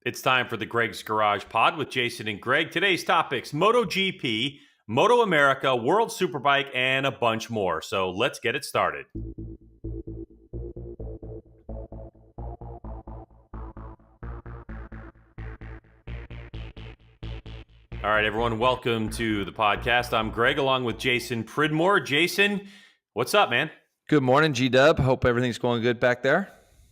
It's time for the Greg's Garage Pod with Jason and Greg. Today's topics: MotoGP, MotoAmerica, World Superbike, and a bunch more. So let's get it started. All right, everyone, welcome to the podcast. I'm Greg along with Jason Pridmore. Jason, what's up, man? Good morning, G-Dub. Hope everything's going good back there.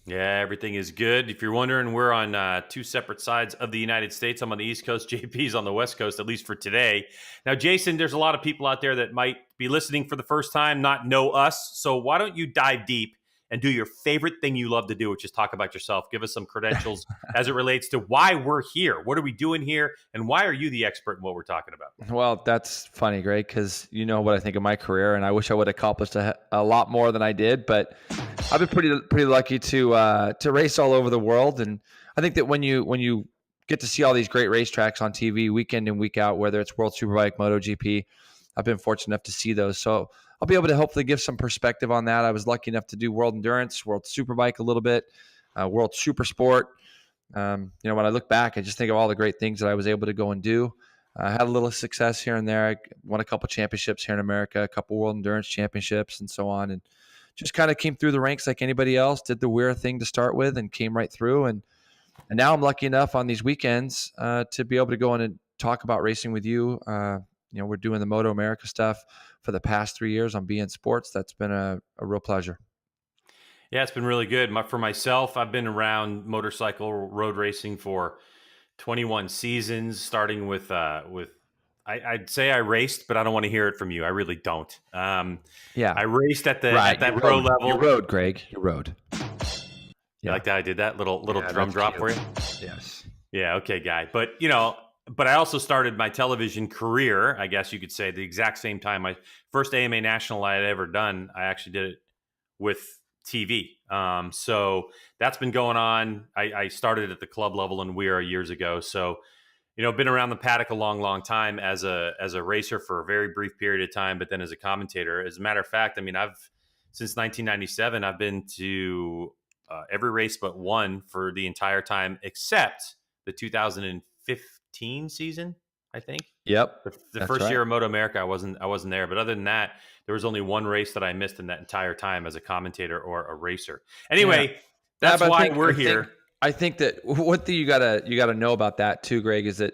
Yeah, everything is good. If you're wondering, we're on two separate sides of the United States. I'm on the East Coast, JP's on the West Coast, at least for today. Now, Jason, there's a lot of people out there that might be listening for the first time, not know us. So why don't you dive deep and do your favorite thing you love to do, which is talk about yourself. Give us some credentials as it relates to why we're here. What are we doing here? And why are you the expert in what we're talking about? Well, that's funny, Greg, because you know what I think of my career, and I wish I would have accomplished a lot more than I did. But I've been pretty lucky to race all over the world. And I think that when you get to see all these great racetracks on TV week in and week out, whether it's World Superbike, MotoGP, I've been fortunate enough to see those. So I'll be able to hopefully give some perspective on that. I was lucky enough to do World Endurance, World Superbike a little bit, World Supersport. When I look back, I just think of all the great things that I was able to go and do. I had a little success here and there. I won a couple championships here in America, a couple World Endurance championships and so on. And just kind of came through the ranks like anybody else, did the weird thing to start with and came right through. And now I'm lucky enough on these weekends to be able to go in and talk about racing with you. We're doing the MotoAmerica stuff for the past 3 years on beIN Sports. That's been a real pleasure. Yeah, it's been really good. For myself, I've been around motorcycle road racing for 21 seasons, starting with I'd say I raced, but I don't want to hear it from you. I really don't. I raced at that pro level. You rode, Greg. You rode. You like that I did that little drum drop for you? Yes. Yeah, okay, guy. But I also started my television career, I guess you could say, the exact same time. My first AMA National I had ever done, I actually did it with TV. So that's been going on. I started at the club level in Weir years ago. So, been around the paddock a long time as a racer for a very brief period of time, but then as a commentator. As a matter of fact, since 1997, I've been to every race but one for the entire time, except the 2015 season, I think. Yep. The first year of MotoAmerica, I wasn't there. But other than that, there was only one race that I missed in that entire time as a commentator or a racer. Anyway, that's why we're here. I think that one thing you gotta know about that too, Greg, is that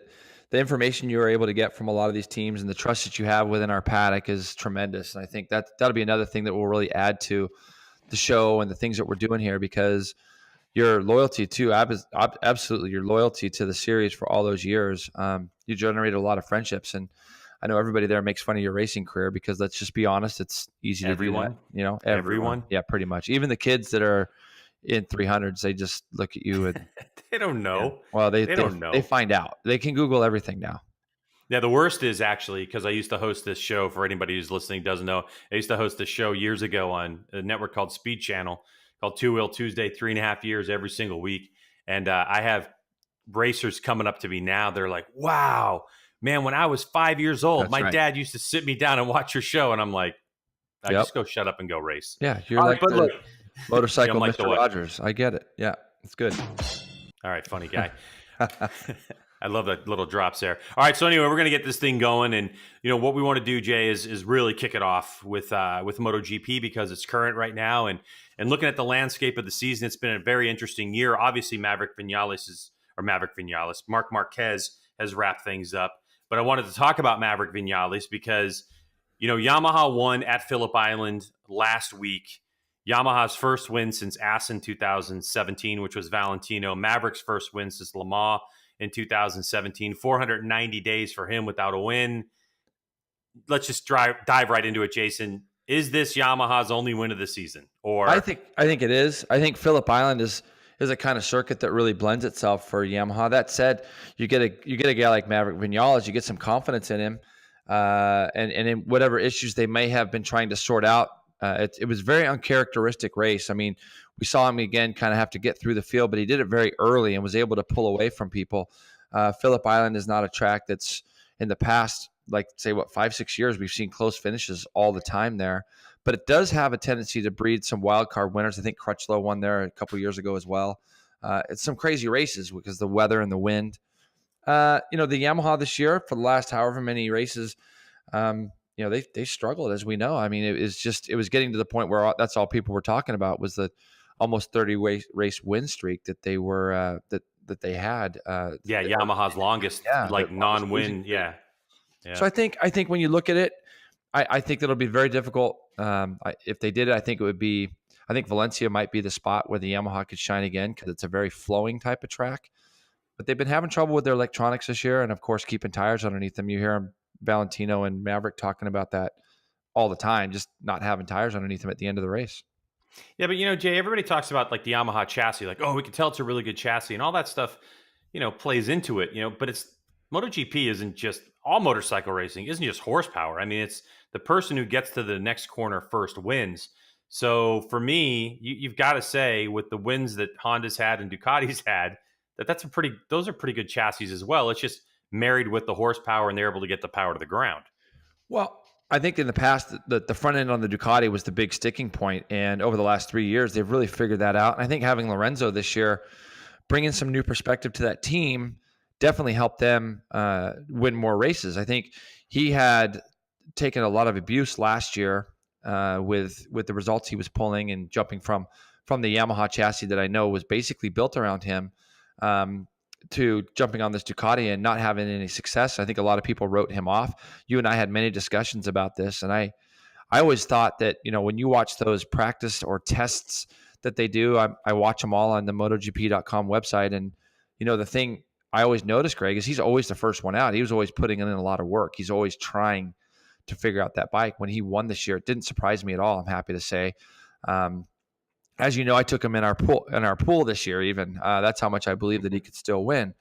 the information you are able to get from a lot of these teams and the trust that you have within our paddock is tremendous. And I think that'll be another thing that will really add to the show and the things that we're doing here, because your loyalty too, absolutely your loyalty to the series for all those years, you generated a lot of friendships. And I know everybody there makes fun of your racing career because, let's just be honest, it's easy to do that. Everyone. Yeah, pretty much. Even the kids that are in 300s, they just look at you and they don't know. Yeah. Well, they don't know. They find out. They can Google everything now. Yeah, the worst is actually, because I used to host this show, for anybody who's listening doesn't know, I used to host this show years ago on a network called Speed Channel, called Two Wheel Tuesday, 3.5 years every single week. And I have racers coming up to me now. They're like, wow, man, when I was 5 years old, my dad used to sit me down and watch your show. And I'm like, just go shut up and go race. Yeah, you're motorcycle Mr. Rogers. I get it. Yeah, it's good. All right, funny guy. I love that little drops there. All right, so anyway, we're going to get this thing going, and what we want to do, Jay, is really kick it off with MotoGP, because it's current right now, and looking at the landscape of the season, it's been a very interesting year. Obviously, Marc Marquez has wrapped things up, but I wanted to talk about Maverick Vinales because Yamaha won at Phillip Island last week. Yamaha's first win since Assen 2017, which was Valentino. Maverick's first win since Le Mans in 2017. 490 days for him without a win. Let's just dive right into it, Jason. Is this Yamaha's only win of the season? Or I think it is. I think Phillip Island is a kind of circuit that really blends itself for Yamaha. That said, you get a guy like Maverick Vinales, you get some confidence in him, and in whatever issues they may have been trying to sort out. It was a very uncharacteristic race. I mean, we saw him again kind of have to get through the field, but he did it very early and was able to pull away from people. Phillip Island is not a track that's in the past, like say 5-6 years, we've seen close finishes all the time there. But it does have a tendency to breed some wild card winners. I think Crutchlow won there a couple years ago as well. It's some crazy races because the weather and the wind. The Yamaha this year for the last however many races, they struggled, as we know. I mean, it was getting to the point where that's all people were talking about was the almost 30 race win streak that they were that they had. Yamaha's longest non-win. Yeah. So I think when you look at it, I think that'll be very difficult. If they did it, I think it would be. I think Valencia might be the spot where the Yamaha could shine again because it's a very flowing type of track. But they've been having trouble with their electronics this year, and of course, keeping tires underneath them. You hear Valentino and Maverick talking about that all the time, just not having tires underneath them at the end of the race. Yeah, but Jay, everybody talks about like the Yamaha chassis, like, oh, we can tell it's a really good chassis, and all that stuff, plays into it. But it's MotoGP isn't just all motorcycle racing isn't just horsepower. I mean, it's the person who gets to the next corner first wins. So for me, you've got to say with the wins that Honda's had and Ducati's had, those are pretty good chassis as well. It's just married with the horsepower and they're able to get the power to the ground. Well, I think in the past, the front end on the Ducati was the big sticking point, and over the last 3 years, they've really figured that out. And I think having Lorenzo this year, bringing some new perspective to that team, definitely helped them win more races. I think he had taken a lot of abuse last year with the results he was pulling and jumping from the Yamaha chassis that I know was basically built around him to jumping on this Ducati and not having any success. I think a lot of people wrote him off. You and I had many discussions about this, and I always thought that when you watch those practice or tests that they do, I watch them all on the MotoGP.com website, and the thing I always notice, Greg, is he's always the first one out. He was always putting in a lot of work. He's always trying to figure out that bike. When he won this year, it didn't surprise me at all, I'm happy to say. As you know, I took him in our pool this year. Even that's how much I believe that he could still win.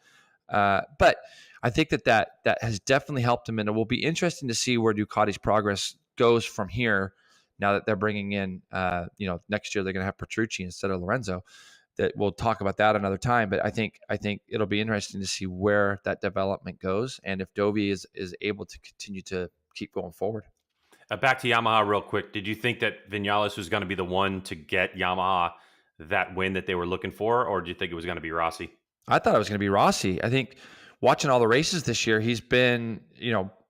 But I think that has definitely helped him, and it will be interesting to see where Ducati's progress goes from here. Now that they're bringing in, next year they're going to have Petrucci instead of Lorenzo. That we'll talk about that another time. But I think it'll be interesting to see where that development goes, and if Dovi is able to continue to keep going forward. Back to Yamaha real quick. Did you think that Vinales was going to be the one to get Yamaha that win that they were looking for, or do you think it was going to be Rossi? I thought it was going to be Rossi. I think watching all the races this year, he's been,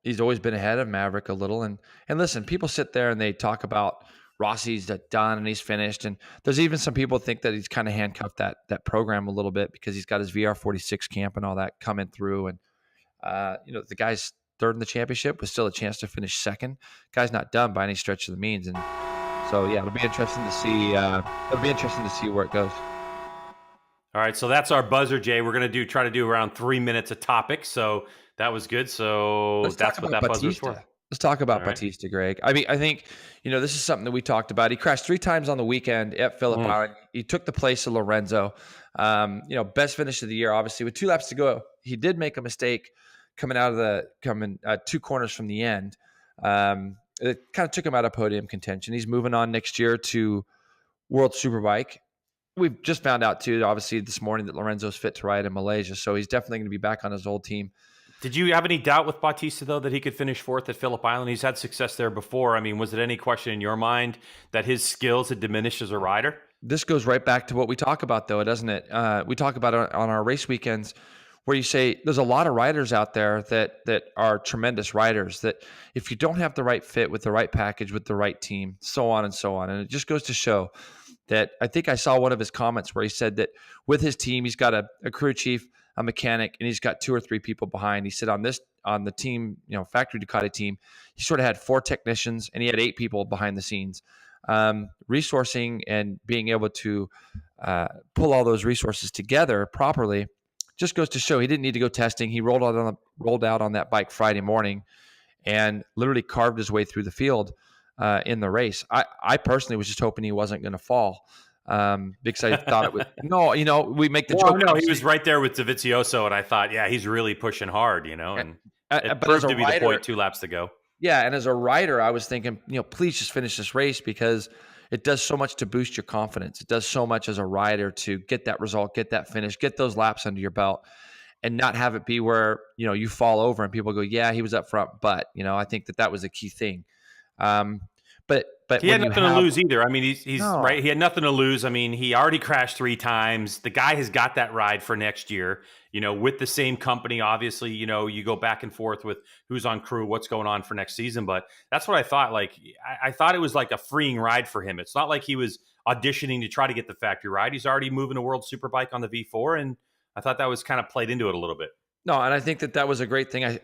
he's always been ahead of Maverick a little. And listen, people sit there and they talk about Rossi's done and he's finished. And there's even some people think that he's kind of handcuffed that program a little bit because he's got his VR46 camp and all that coming through. And, the guy's third in the championship with still a chance to finish second. Guy's not done by any stretch of the means. And so, yeah, it'll be interesting to see. Where it goes. All right, so that's our buzzer, Jay. We're going to try to do around 3 minutes a topic. So that was good. So that's what that buzzer's for. Let's talk about Bautista, Greg. I mean, I think, this is something that we talked about. He crashed 3 times on the weekend at Phillip Island. He took the place of Lorenzo. Best finish of the year, obviously. With 2 laps to go, he did make a mistake coming 2 corners from the end. It kind of took him out of podium contention. He's moving on next year to World Superbike. We've just found out, too, obviously, this morning that Lorenzo's fit to ride in Malaysia, so he's definitely going to be back on his old team. Did you have any doubt with Bautista, though, that he could finish 4th at Phillip Island? He's had success there before. I mean, was it any question in your mind that his skills had diminished as a rider? This goes right back to what we talk about, though, doesn't it? We talk about it on our race weekends where you say there's a lot of riders out there that are tremendous riders that if you don't have the right fit with the right package, with the right team, so on and so on. And it just goes to show that I think I saw one of his comments where he said that with his team, he's got a crew chief, a mechanic, and he's got 2 or 3 people behind. He said on the team, factory Ducati team, he sort of had 4 technicians and he had 8 people behind the scenes. Resourcing and being able to pull all those resources together properly just goes to show he didn't need to go testing. He rolled out on that bike Friday morning and literally carved his way through the field in the race. I personally was just hoping he wasn't going to fall because I thought it was we make the joke. No, he was right there with Dovizioso, and I thought, yeah, he's really pushing hard, and it proved to be the point 2 laps to go. Yeah, and as a rider, I was thinking, please just finish this race because it does so much to boost your confidence. It does so much as a rider to get that result, get that finish, get those laps under your belt, and not have it be where, you fall over and people go, yeah, he was up front. But, I think that was a key thing. But But He when had you nothing to have lose either. I mean, he's no, right. He had nothing to lose. I mean, he already crashed 3 times. The guy has got that ride for next year, with the same company. Obviously, you go back and forth with who's on crew, what's going on for next season. But that's what I thought. Like, I thought it was like a freeing ride for him. It's not like he was auditioning to try to get the factory ride. He's already moving to World Superbike on the V4. And I thought that was kind of played into it a little bit. no, and I think that was a great thing.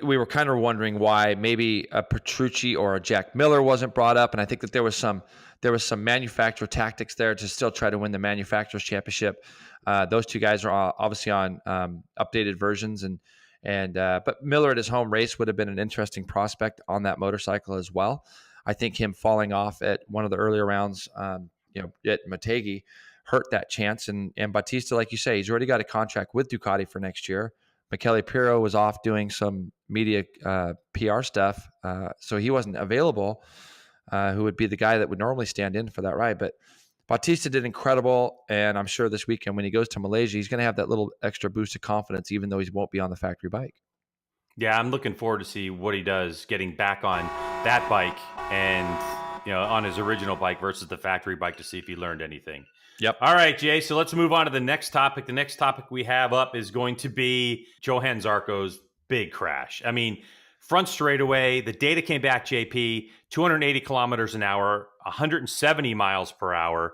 We were kind of wondering why maybe a Petrucci or a Jack Miller wasn't brought up, and I think that there was some manufacturer tactics there to still try to win the manufacturers championship. Those two guys are obviously on updated versions, but Miller at his home race would have been an interesting prospect on that motorcycle as well. I think him falling off at one of the earlier rounds, at Motegi, hurt that chance. And Bautista, like you say, he's already got a contract with Ducati for next year. Michele Pirro was off doing some media PR stuff, so he wasn't available, who would be the guy that would normally stand in for that ride. But Bautista did incredible, and I'm sure this weekend when he goes to Malaysia, he's going to have that little extra boost of confidence, even though he won't be on the factory bike. Yeah, I'm looking forward to see what he does getting back on that bike and on his original bike versus the factory bike to see if he learned anything. Yep. All right, Jay. So let's move on to the next topic. The next topic we have up is going to be Johan Zarco's big crash. I mean, front straightaway, the data came back, JP, 280 kilometers an hour, 170 miles per hour,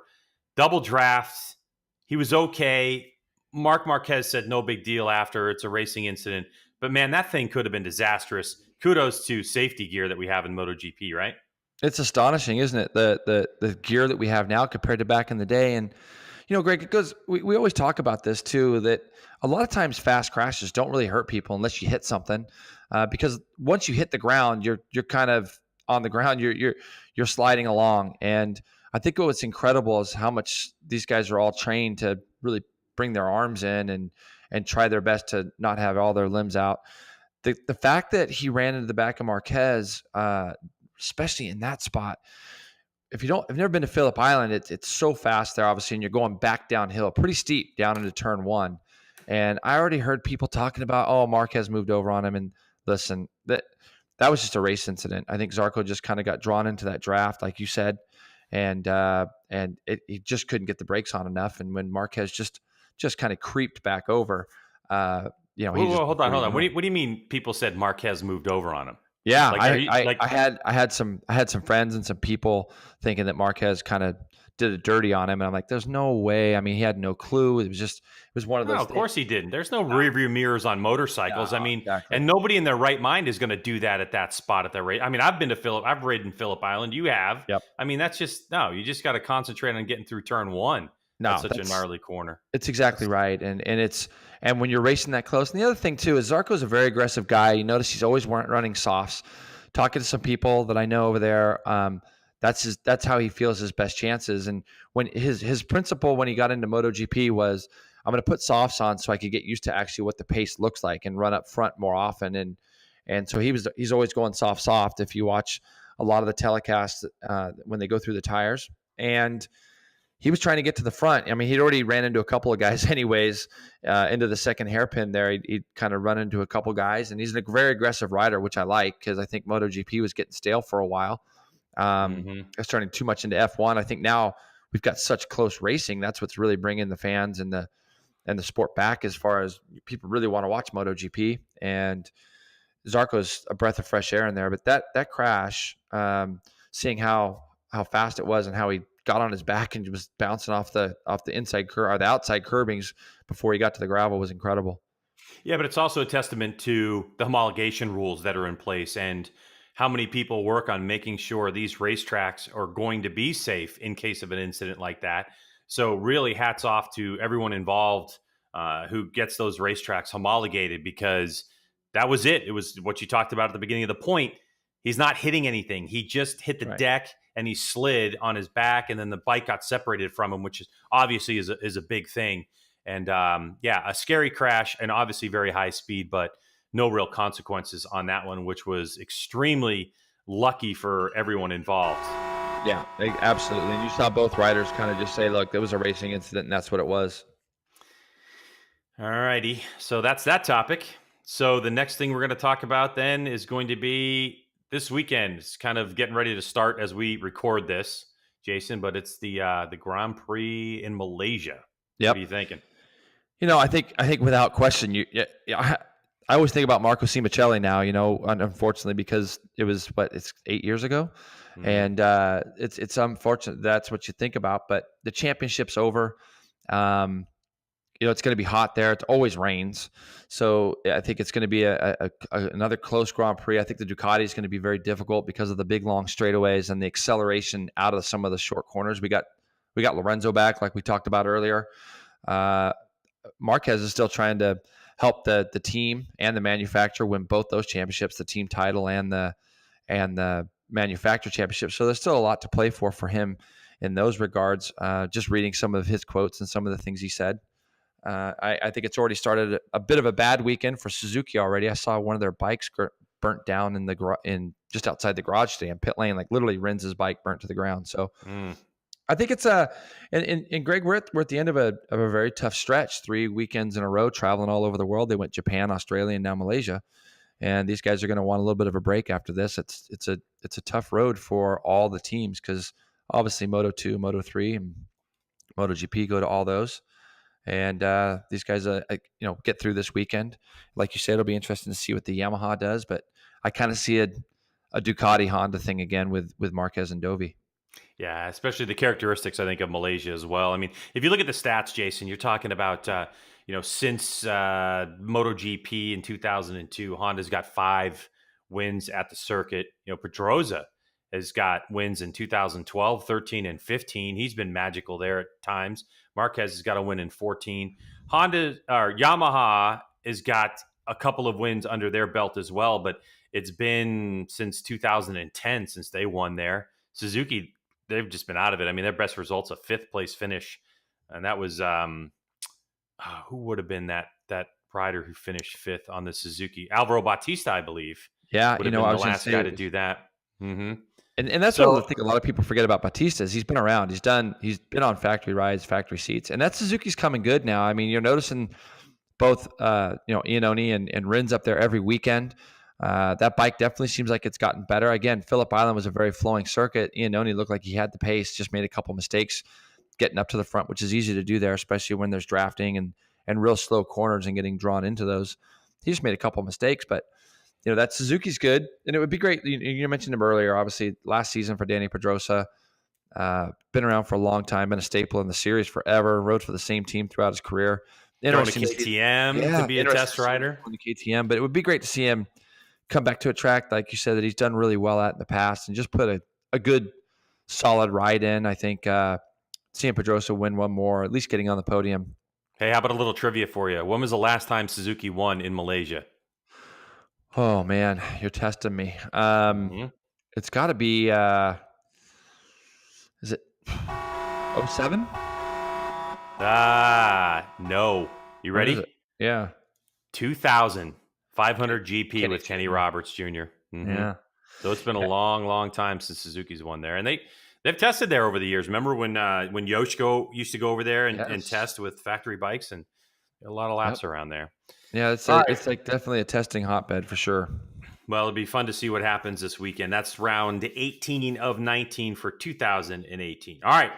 double drafts. He was okay. Marc Marquez said no big deal after. It's a racing incident. But man, that thing could have been disastrous. Kudos to safety gear that we have in MotoGP, right? It's astonishing, isn't it? The gear that we have now compared to back in the day. And, Greg, it goes, we always talk about this too, that a lot of times fast crashes don't really hurt people unless you hit something. Because once you hit the ground, you're kind of on the ground, you're sliding along. And I think what's incredible is how much these guys are all trained to really bring their arms in and try their best to not have all their limbs out. The fact that he ran into the back of Marquez, especially in that spot. If I've never been to Phillip Island, it's so fast there, obviously, and you're going back downhill, pretty steep down into turn one. And I already heard people talking about, Marquez moved over on him. And listen, that was just a race incident. I think Zarco just kind of got drawn into that draft, like you said, and he just couldn't get the brakes on enough. And when Marquez just kind of creeped back over, Whoa, hold on. What do you mean? People said Marquez moved over on him? Yeah, I had some friends and some people thinking that Marquez kind of did it dirty on him, and I'm like, there's no way. I mean, he had no clue. It was one of those. No, of course he didn't. There's no rearview mirrors on motorcycles. I mean, exactly. And nobody in their right mind is going to do that at that spot at the race. I mean, I've ridden Phillip Island. You have. Yep. I mean, that's just you just got to concentrate on getting through turn one. No, that's a gnarly corner. It's exactly right, and when you're racing that close, and the other thing too is Zarco's a very aggressive guy. You notice he's always running softs. Talking to some people that I know over there, that's how he feels his best chances. And when his principle when he got into MotoGP was, I'm going to put softs on so I could get used to actually what the pace looks like and run up front more often. And so he's always going soft. If you watch a lot of the telecasts when they go through the tires, and he was trying to get to the front. I mean, he'd already ran into a couple of guys anyways, into the second hairpin there. He'd kind of run into a couple guys, and he's a very aggressive rider, which I like because I think MotoGP was getting stale for a while. It's turning too much into F1. I think now we've got such close racing. That's what's really bringing the fans and the sport back as far as people really want to watch MotoGP. And Zarco's a breath of fresh air in there. But that crash, seeing how fast it was and how he got on his back and was bouncing off the inside curb or the outside curbings before he got to the gravel was incredible. Yeah, but it's also a testament to the homologation rules that are in place and how many people work on making sure these racetracks are going to be safe in case of an incident like that. So really hats off to everyone involved who gets those racetracks homologated, because that was it. It was what you talked about at the beginning of the point. He's not hitting anything. He just hit the deck and he slid on his back, and then the bike got separated from him, which is obviously is a big thing. And a scary crash and obviously very high speed, but no real consequences on that one, which was extremely lucky for everyone involved. Yeah, absolutely. And you saw both riders kind of just say, look, there was a racing incident, and that's what it was. All righty. So that's that topic. So the next thing we're going to talk about then is going to be this weekend is kind of getting ready to start as we record this, Jason. But it's the Grand Prix in Malaysia. What are you Yep. thinking? I think without question, I always think about Marco Simoncelli now. Unfortunately, because it's 8 years ago, Mm-hmm. and it's unfortunate that's what you think about. But the championship's over. Um, it's going to be hot there. It always rains, so I think it's going to be another close Grand Prix. I think the Ducati is going to be very difficult because of the big long straightaways and the acceleration out of some of the short corners. We got Lorenzo back, like we talked about earlier. Uh, Marquez is still trying to help the team and the manufacturer win both those championships, the team title and the manufacturer championship. So there's still a lot to play for him in those regards. Just reading some of his quotes and some of the things he said. I think it's already started a bit of a bad weekend for Suzuki already. I saw one of their bikes burnt down in just outside the garage today in pit lane, like literally Rins' bike burnt to the ground. So I think it's and Greg, we're at the end of a very tough stretch. 3 weekends in a row, traveling all over the world. They went Japan, Australia, and now Malaysia. And these guys are going to want a little bit of a break after this. It's a tough road for all the teams because obviously Moto2, Moto3, and MotoGP go to all those. And these guys, get through this weekend. Like you said, it'll be interesting to see what the Yamaha does. But I kind of see a Ducati Honda thing again with Marquez and Dovi. Yeah, especially the characteristics, I think, of Malaysia as well. I mean, if you look at the stats, Jason, you're talking about, since MotoGP in 2002, Honda's got 5 wins at the circuit. Pedrosa has got wins in 2012, 13, and 15. He's been magical there at times. Marquez has got a win in 14. Yamaha has got a couple of wins under their belt as well, but it's been since 2010 since they won there. Suzuki, they've just been out of it. I mean, their best results a 5th place finish, and that was who would have been that rider who finished 5th on the Suzuki? Alvaro Bautista, I believe. Yeah, would have been the last guy to do that. Mm-hmm. And that's what I think a lot of people forget about Bautista is he's been around. He's been on factory rides, factory seats, and that Suzuki's coming good now. I mean, you're noticing both Iannone and Rins up there every weekend. That bike definitely seems like it's gotten better. Again, Phillip Island was a very flowing circuit. Iannone looked like he had the pace, just made a couple mistakes getting up to the front, which is easy to do there, especially when there's drafting and real slow corners and getting drawn into those. He just made a couple mistakes, but that Suzuki's good, and it would be great. You mentioned him earlier. Obviously, last season for Danny Pedrosa, been around for a long time, been a staple in the series forever. Rode for the same team throughout his career. Going to KTM to be a test rider. On the KTM, but it would be great to see him come back to a track like you said that he's done really well at in the past, and just put a good, solid ride in. I think seeing Pedrosa win one more, at least getting on the podium. Hey, how about a little trivia for you? When was the last time Suzuki won in Malaysia? Oh man, you're testing me. It's got to be. Is it 07? No. You ready? Yeah. 2000, 500 GP with Kenny Roberts Jr. Mm-hmm. Yeah. So it's been a long, long time since Suzuki's won there, and they've tested there over the years. Remember when Yosh used to go over there and test with factory bikes, and a lot of laps around there. Yeah, it's like definitely a testing hotbed for sure. Well, it'd be fun to see what happens this weekend. That's round 18 of 19 for 2018. All right,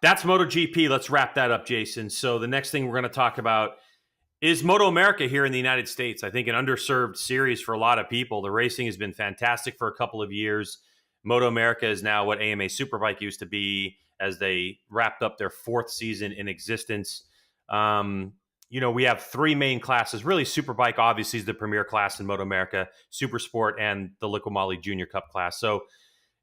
that's MotoGP. Let's wrap that up, Jason. So the next thing we're going to talk about is MotoAmerica here in the United States. I think an underserved series for a lot of people. The racing has been fantastic for a couple of years. MotoAmerica is now what AMA Superbike used to be as they wrapped up their 4th season in existence. We have 3 main classes. Really, Superbike obviously is the premier class in MotoAmerica, Supersport, and the Liqui Junior Cup class. So,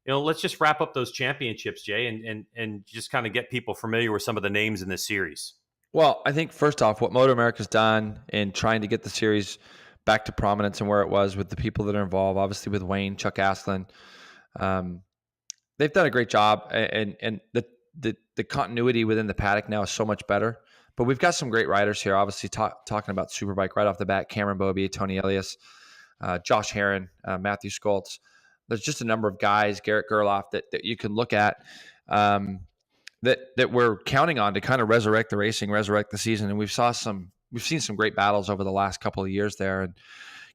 let's just wrap up those championships, Jay, and just kind of get people familiar with some of the names in this series. Well, I think first off, what MotoAmerica's done in trying to get the series back to prominence and where it was with the people that are involved, obviously with Wayne, Chuck Aslan, they've done a great job, and the continuity within the paddock now is so much better. But we've got some great riders here. Obviously, talking about Superbike right off the bat: Cameron Beaubier, Tony Elias, Josh Herron, Matthew Skoltz. There's just a number of guys, Garrett Gerloff, that you can look at that we're counting on to kind of resurrect the racing, resurrect the season. And we saw some we've seen some great battles over the last couple of years there. And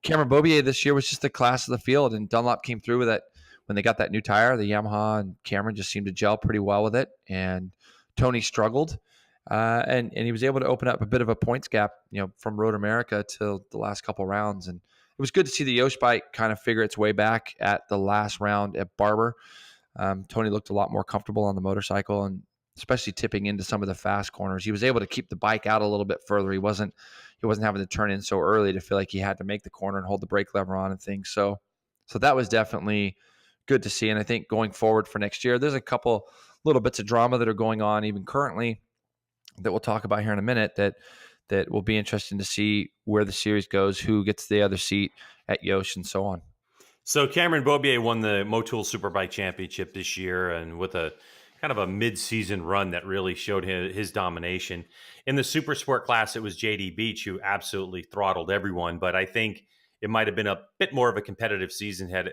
Cameron Beaubier this year was just the class of the field, and Dunlop came through with it when they got that new tire, the Yamaha, and Cameron just seemed to gel pretty well with it. And Tony struggled, and he was able to open up a bit of a points gap, from Road America to the last couple rounds. And it was good to see the Yosh bike kind of figure its way back at the last round at Barber. Tony looked a lot more comfortable on the motorcycle, and especially tipping into some of the fast corners. He was able to keep the bike out a little bit further. He wasn't having to turn in so early to feel like he had to make the corner and hold the brake lever on and things. So that was definitely good to see. And I think going forward for next year, there's a couple little bits of drama that are going on even currently that we'll talk about here in a minute that will be interesting to see where the series goes, who gets the other seat at Yosh, and so on. So Cameron Beaubier won the Motul Superbike Championship this year, and with a kind of a mid-season run that really showed his domination. In the Supersport class, it was JD Beach who absolutely throttled everyone, but I think it might have been a bit more of a competitive season had,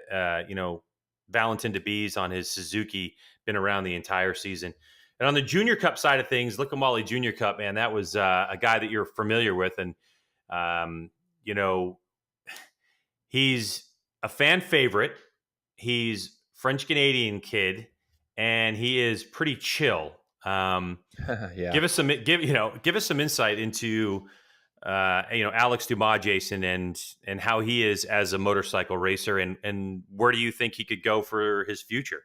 Valentin DeBees on his Suzuki been around the entire season. And on the Junior Cup side of things, Liqui Junior Cup, man, that was a guy that you're familiar with. And, he's a fan favorite. He's French-Canadian kid, and he is pretty chill. Yeah. Give us some insight into, Alex Dumas, Jason, and how he is as a motorcycle racer, and where do you think he could go for his future?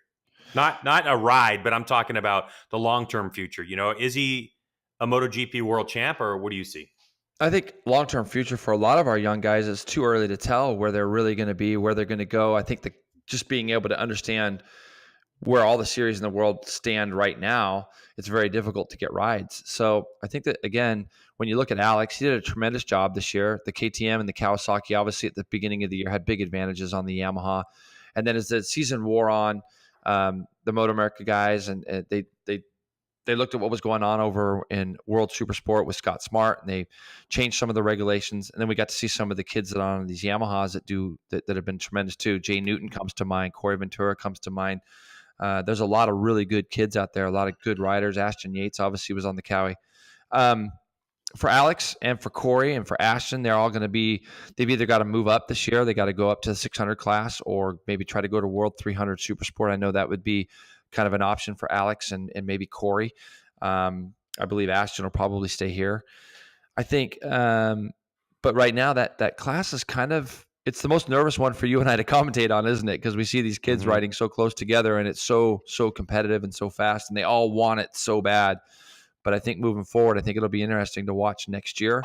Not a ride, but I'm talking about the long-term future. Is he a MotoGP world champ, or what do you see? I think long-term future for a lot of our young guys is too early to tell where they're really going to be, where they're going to go. I think just being able to understand where all the series in the world stand right now, it's very difficult to get rides. So I think that, again, when you look at Alex, he did a tremendous job this year. The KTM and the Kawasaki, obviously at the beginning of the year, had big advantages on the Yamaha. And then as the season wore on, the MotoAmerica guys, and they looked at what was going on over in World Supersport with Scott Smart, and they changed some of the regulations. And then we got to see some of the kids that are on these Yamahas that have been tremendous too. Jay Newton comes to mind. Corey Ventura comes to mind. There's a lot of really good kids out there, a lot of good riders. Ashton Yates obviously was on the Cowie. For Alex and for Corey and for Ashton, they're all going to be, they've either got to move up this year, they got to go up to the 600 class, or maybe try to go to World 300 Supersport. I know that would be kind of an option for Alex and maybe Corey. I believe Ashton will probably stay here, I think. But right now that class is kind of, it's the most nervous one for you and I to commentate on, isn't it? Because we see these kids riding so close together, and it's so competitive and so fast, and they all want it so bad. But I think moving forward, I think it'll be interesting to watch next year.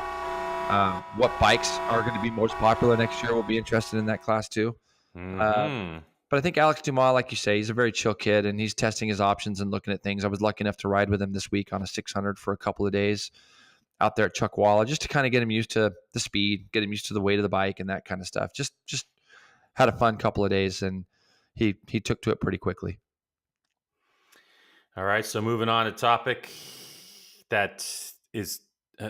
What bikes are going to be most popular next year? We'll be interested in that class too. But I think Alex Dumas, like you say, he's a very chill kid, and he's testing his options and looking at things. I was lucky enough to ride with him this week on a 600 for a couple of days out there at Chuckwalla, just to kind of get him used to the speed, get him used to the weight of the bike and that kind of stuff. Just had a fun couple of days, and he took to it pretty quickly. All right, so moving on to topic that is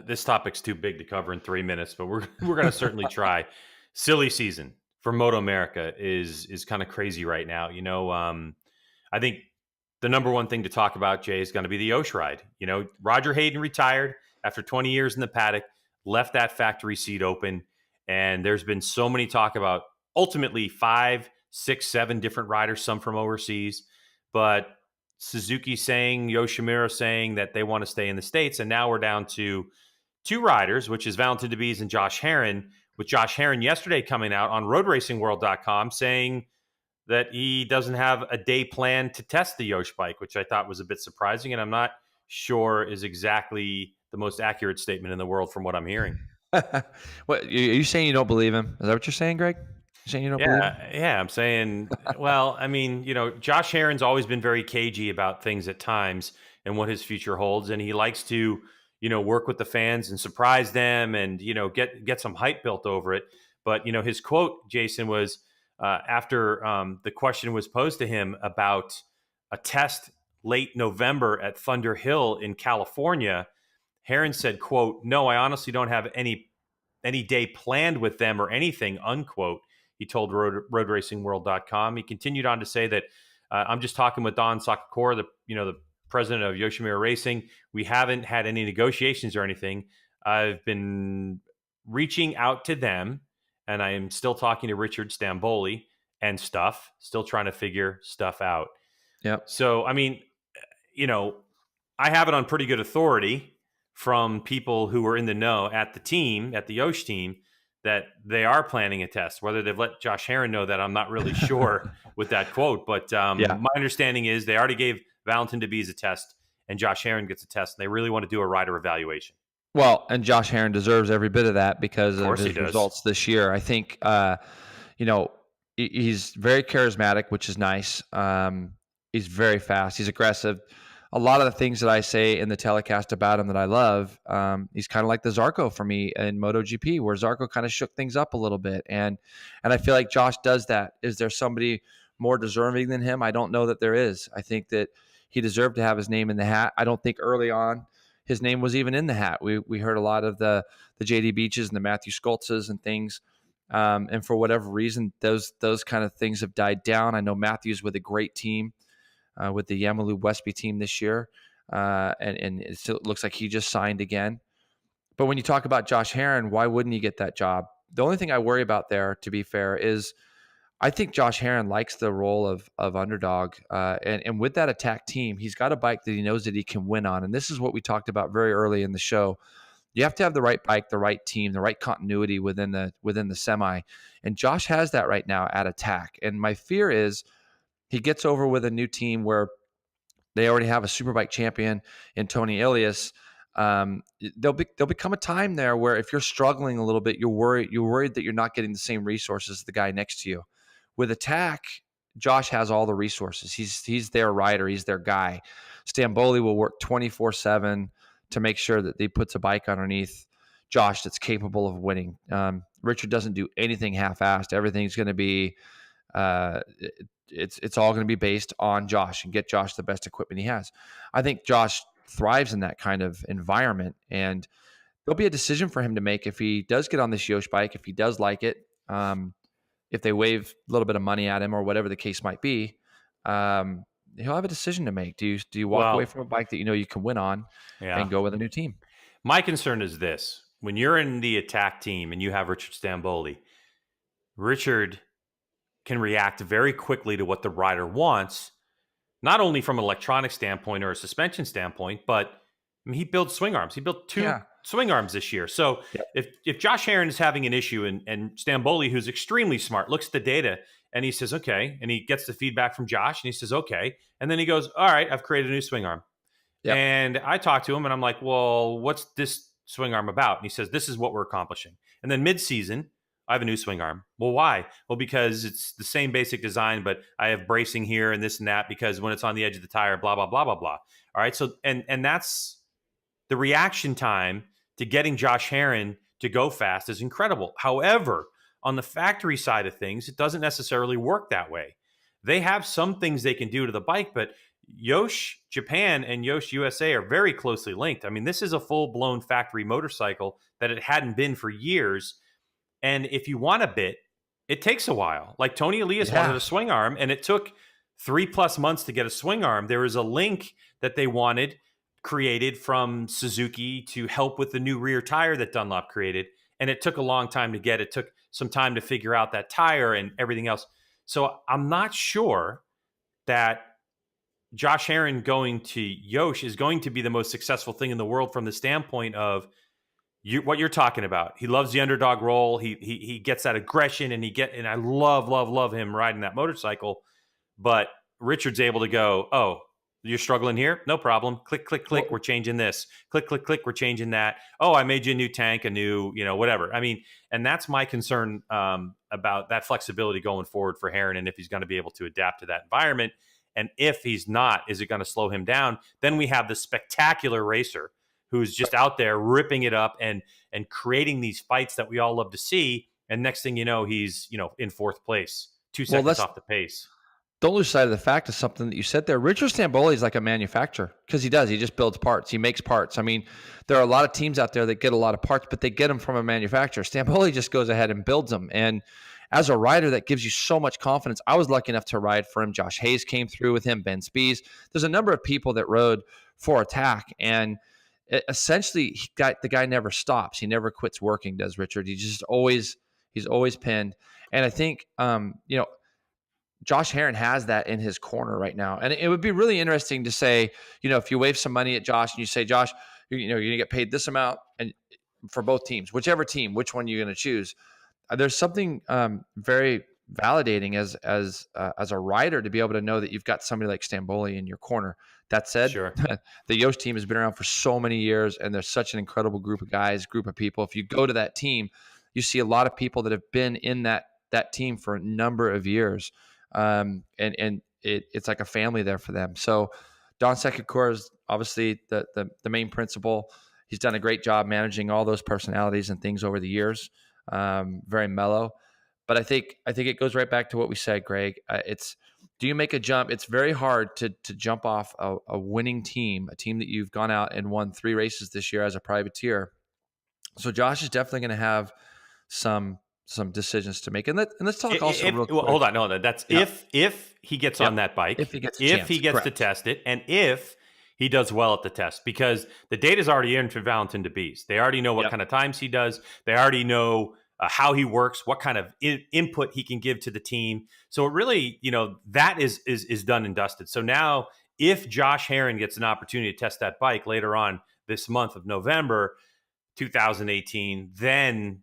this topic's too big to cover in 3 minutes, but we're going to certainly try. Silly season for MotoAmerica is kind of crazy right now. I think the number one thing to talk about, Jay, is going to be the Yosh ride. Roger Hayden retired after 20 years in the paddock, left that factory seat open, and there's been so many talk about ultimately 5, 6, 7 different riders, some from overseas, but Suzuki saying, Yoshimura saying that they want to stay in the States, and now we're down to 2 riders, which is Valentin DeBees and Josh Herrin, with Josh Herrin yesterday coming out on roadracingworld.com saying that he doesn't have a day planned to test the Yosh bike, which I thought was a bit surprising, and I'm not sure is exactly the most accurate statement in the world from what I'm hearing. What, are you saying you don't believe him? Is that what you're saying, Greg? You're saying you don't believe him? Yeah, I'm saying, well, I mean, Josh Herrin's always been very cagey about things at times and what his future holds, and he likes to, work with the fans and surprise them and, get some hype built over it. But, his quote, Jason, was after the question was posed to him about a test late November at Thunder Hill in California, Herrin said, quote, "No, I honestly don't have any day planned with them or anything," unquote. He told roadracingworld.com. He continued on to say that I'm just talking with Don Sakakura, the president of Yoshimura Racing. We haven't had any negotiations or anything. I've been reaching out to them, and I am still talking to Richard Stamboli and stuff, still trying to figure stuff out. Yep. So, I mean, I have it on pretty good authority from people who were in the know at the team, at the Yosh team, that they are planning a test. Whether they've let Josh Herrin know that, I'm not really sure with that quote. But my understanding is they already gave Valentin DeBees a test, and Josh Herrin gets a test. And they really want to do a rider evaluation. Well, and Josh Herrin deserves every bit of that because of his results this year. I think, he's very charismatic, which is nice. He's very fast. He's aggressive. A lot of the things that I say in the telecast about him that I love, he's kind of like the Zarco for me in MotoGP, where Zarco kind of shook things up a little bit. And I feel like Josh does that. Is there somebody more deserving than him? I don't know that there is. I think that he deserved to have his name in the hat. I don't think early on his name was even in the hat. We heard a lot of the JD Beaches and the Matthew Skoltzes and things. And for whatever reason, those kind of things have died down. I know Matthew's with a great team, with the Yamaha WorldSBK team this year. And it still looks like he just signed again. But when you talk about Josh Herrin, why wouldn't he get that job? The only thing I worry about there, to be fair, is I think Josh Herrin likes the role of underdog. And with that attack team, he's got a bike that he knows that he can win on. And this is what we talked about very early in the show. You have to have the right bike, the right team, the right continuity within the semi. And Josh has that right now at attack. And my fear is he gets over with a new team where they already have a Superbike champion in Tony Elias. There'll become a time there where if you're struggling a little bit, you're worried that you're not getting the same resources as the guy next to you. With attack, Josh has all the resources. He's their rider. He's their guy. Stamboli will work 24/7 to make sure that he puts a bike underneath Josh that's capable of winning. Richard doesn't do anything half-assed. Everything's going to be it's all going to be based on Josh and get Josh the best equipment he has. I think Josh thrives in that kind of environment, and there'll be a decision for him to make if he does get on this Yosh bike, if he does like it. If they wave a little bit of money at him or whatever the case might be, he'll have a decision to make. Do you walk away from a bike that you know you can win on and go with a new team? My concern is this. When you're in the attack team and you have Richard Stamboli, Richard can react very quickly to what the rider wants, not only from an electronic standpoint or a suspension standpoint, but I mean, he builds swing arms. He built two swing arms this year. So if Josh Herrin is having an issue and Stamboli, who's extremely smart, looks at the data and he says, okay, and he gets the feedback from Josh and he says, okay. And then he goes, all right, I've created a new swing arm. Yep. And I talk to him and I'm like, well, what's this swing arm about? And he says, this is what we're accomplishing. And then mid-season, I have a new swing arm. Well, why? Well, because it's the same basic design, but I have bracing here and this and that because when it's on the edge of the tire, blah, blah, blah, blah, blah. All right. So, and that's the reaction time to getting Josh Herrin to go fast is incredible. However, on the factory side of things, it doesn't necessarily work that way. They have some things they can do to the bike, but Yosh Japan and Yosh USA are very closely linked. I mean, this is a full-blown factory motorcycle that it hadn't been for years. And if you want a bit, it takes a while. Like Tony Elias wanted a swing arm, and it took 3+ months to get a swing arm. There was a link that they wanted created from Suzuki to help with the new rear tire that Dunlop created. And it took a long time to get. It took some time to figure out that tire and everything else. So I'm not sure that Josh Herrin going to Yosh is going to be the most successful thing in the world from the standpoint of what you're talking about. He loves the underdog role. He gets that aggression, and I love him riding that motorcycle. But Richard's able to go, oh, you're struggling here? No problem. Click, click, click. We're changing this. Click, click, click. We're changing that. Oh, I made you a new tank, a new, whatever. I mean, and that's my concern about that flexibility going forward for Herrin, and if he's going to be able to adapt to that environment. And if he's not, is it going to slow him down? Then we have the spectacular racer who's just out there ripping it up and creating these fights that we all love to see. And next thing you know, he's, in 4th place, 2 seconds off the pace. Don't lose sight of the fact of something that you said there. Richard Stamboli is like a manufacturer because he does. He just builds parts. He makes parts. I mean, there are a lot of teams out there that get a lot of parts, but they get them from a manufacturer. Stamboli just goes ahead and builds them. And as a rider, that gives you so much confidence. I was lucky enough to ride for him. Josh Hayes came through with him, Ben Spies. There's a number of people that rode for Attack. And essentially the guy never stops. He never quits working, does Richard. He's always pinned. And I think, Josh Herrin has that in his corner right now. And it would be really interesting to say, if you wave some money at Josh and you say, Josh, you're going to get paid this amount, and for both teams, whichever team, which one you're going to choose. There's something very validating as a rider to be able to know that you've got somebody like Stamboli in your corner. That said, Sure. the Yosh team has been around for so many years, and there's such an incredible group of people. If you go to that team, you see a lot of people that have been in that team for a number of years, and it's like a family there for them. So Don Secacor is obviously the main principal. He's done a great job managing all those personalities and things over the years. Very mellow. But I think it goes right back to what we said, Greg. Do you make a jump? It's very hard to jump off a winning team, a team that you've gone out and won 3 races this year as a privateer. So Josh is definitely going to have some decisions to make. And let's talk also real quick. Hold on. That's if he gets on that bike, if he gets to test it, and if he does well at the test, because the data's already in for Valentin Debise. They already know what kind of times he does. They already know how he works, what kind of input he can give to the team. So it really, that is done and dusted. So now if Josh Herrin gets an opportunity to test that bike later on this month of November 2018, then